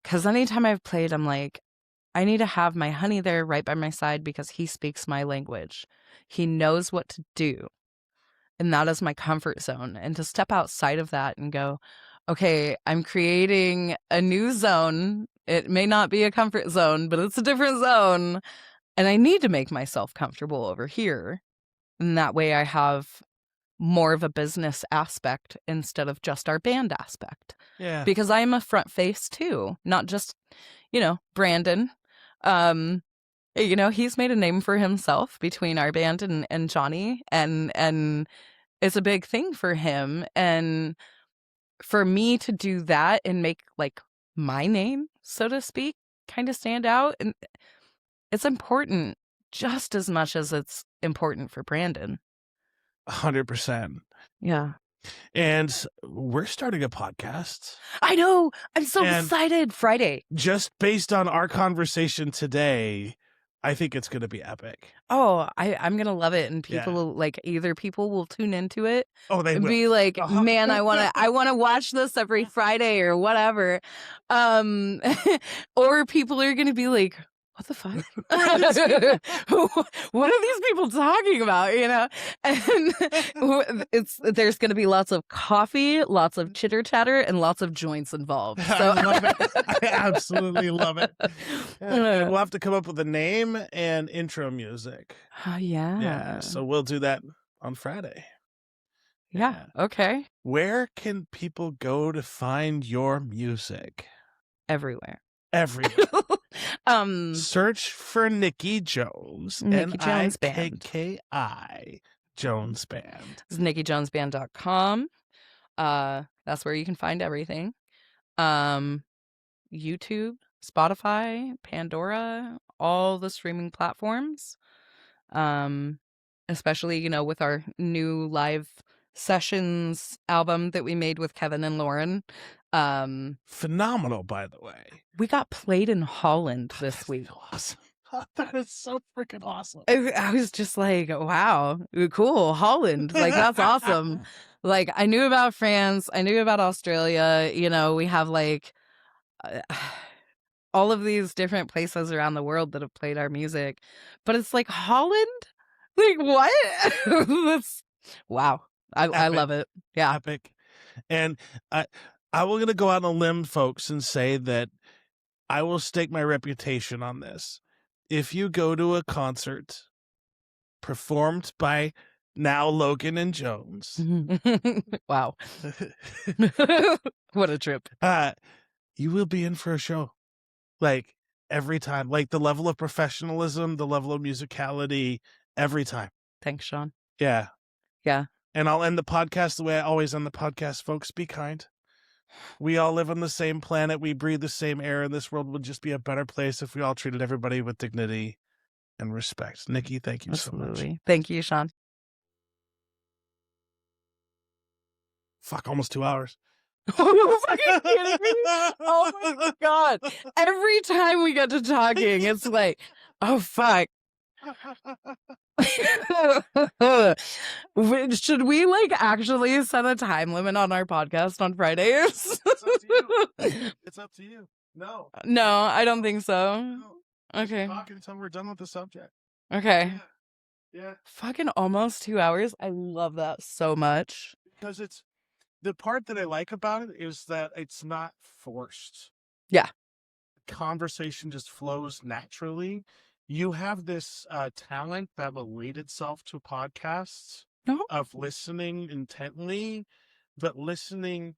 Because anytime I've played, I'm like, I need to have my honey there right by my side because he speaks my language. He knows what to do. And that is my comfort zone. And to step outside of that and go, okay, I'm creating a new zone. It may not be a comfort zone, but it's a different zone. And I need to make myself comfortable over here. And that way I have more of a business aspect instead of just our band aspect. Yeah. Because I am a front face too, not just, Brandon. He's made a name for himself between our band and Johnny, and it's a big thing for him. And for me to do that and make like my name, so to speak, kind of stand out, and it's important just as much as it's important for Brandon. 100%. Yeah. And we're starting a podcast. I know. I'm so excited. Friday. Just based on our conversation today, I think it's going to be epic. Oh, I'm going to love it. And people will like, either people will tune into it. Oh, they and will. Be like, man, I want to watch this every Friday or whatever. Or people are going to be like, what the fuck? What are these people talking about? And there's going to be lots of coffee, lots of chitter chatter, and lots of joints involved. So I love it. I absolutely love it. Yeah. We'll have to come up with a name and intro music. Yeah. Yeah. So we'll do that on Friday. Yeah. Okay. Where can people go to find your music? Everywhere. Search for Nikki Jones. Nikki Jones Band. Nikki Jones Band. It's NikkiJonesBand.com. That's where you can find everything. YouTube, Spotify, Pandora, all the streaming platforms. Especially, with our new live sessions album that we made with Kevin and Lauren. Phenomenal, by the way. We got played in Holland this week. Awesome. That is so freaking awesome. I was just like, wow, cool, Holland. Like, that's awesome. Like, I knew about France. I knew about Australia. We have like all of these different places around the world that have played our music. But it's like, Holland? Like, what? That's, wow. I love it. Yeah. Epic. And I will going to go out on a limb, folks, and say that I will stake my reputation on this. If you go to a concert performed by now Logan and Jones. Wow. What a trip. You will be in for a show. Like, every time. Like, the level of professionalism, the level of musicality, every time. Thanks, Sean. Yeah. Yeah. And I'll end the podcast the way I always end the podcast, folks. Be kind. We all live on the same planet. We breathe the same air, and this world would just be a better place if we all treated everybody with dignity and respect. Nikki, thank you so much. Thank you, Sean. Fuck, almost 2 hours. Are you fucking kidding me? Oh my God. Every time we get to talking, it's like, oh, fuck. Should we like actually set a time limit on our podcast on Fridays? It's up to you. It's up to you. No. No, I don't think so. No. Okay. Talk until we're done with the subject. Okay. Yeah. Fucking almost 2 hours. I love that so much. Because it's the part that I like about it is that it's not forced. Yeah. Conversation just flows naturally. You have this talent that will lead itself to podcasts of listening intently, but listening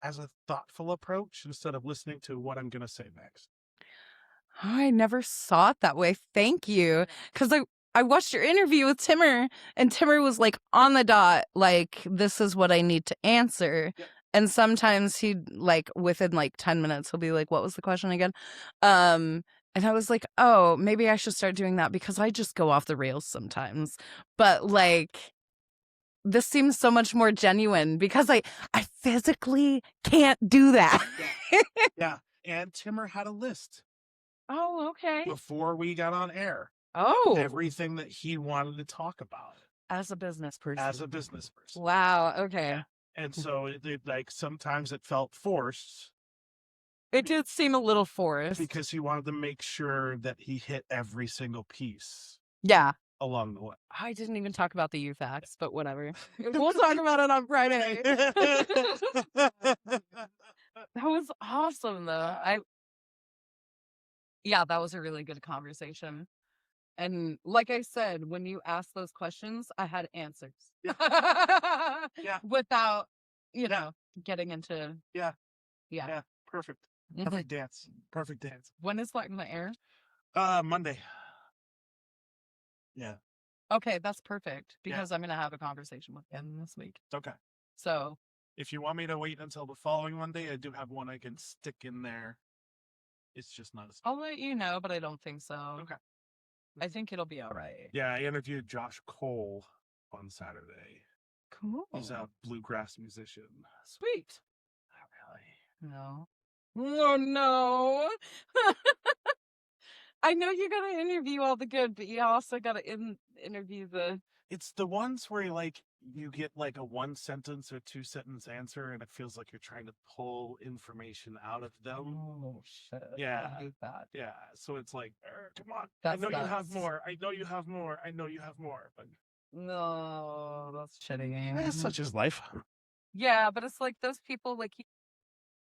as a thoughtful approach instead of listening to what I'm going to say next. I never saw it that way. Thank you. Because I watched your interview with Timmer, and Timmer was like on the dot, like, this is what I need to answer. Yep. And sometimes he'd like within like 10 minutes, he'll be like, what was the question again? And I was like, oh, maybe I should start doing that because I just go off the rails sometimes. But like, this seems so much more genuine because I physically can't do that. Yeah. And Timmer had a list. Oh, okay. Before we got on air. Oh. Everything that he wanted to talk about. As a business person. As a business person. Wow. Okay. Yeah. And so it like sometimes it felt forced. It did seem a little forced. Because he wanted to make sure that he hit every single piece. Yeah. Along the way. I didn't even talk about the facts, but whatever. We'll talk about it on Friday. That was awesome, though. Yeah, that was a really good conversation. And like I said, when you asked those questions, I had answers. Yeah. Without, you know, getting into. Yeah. Yeah. Perfect. Perfect dance. Perfect dance. When is what in the air? Monday. Yeah. Okay, that's perfect because I'm going to have a conversation with him this week. Okay. So. If you want me to wait until the following Monday, I do have one I can stick in there. It's just not as. I'll let you know, but I don't think so. Okay. I think it'll be all right. Yeah, I interviewed Josh Cole on Saturday. Cool. He's a bluegrass musician. Sweet. Not really. No. Oh, no. I know you got to interview all the good, but you also got to interview the. It's the ones where you get like a 1-sentence or 2-sentence answer, and it feels like you're trying to pull information out of them. Oh shit! Yeah, I hate that. Yeah, so it's like, come on, That's I know you have more. I know you have more. I know you have more. But no, that's shitty. That's such as life. Yeah, but it's like those people like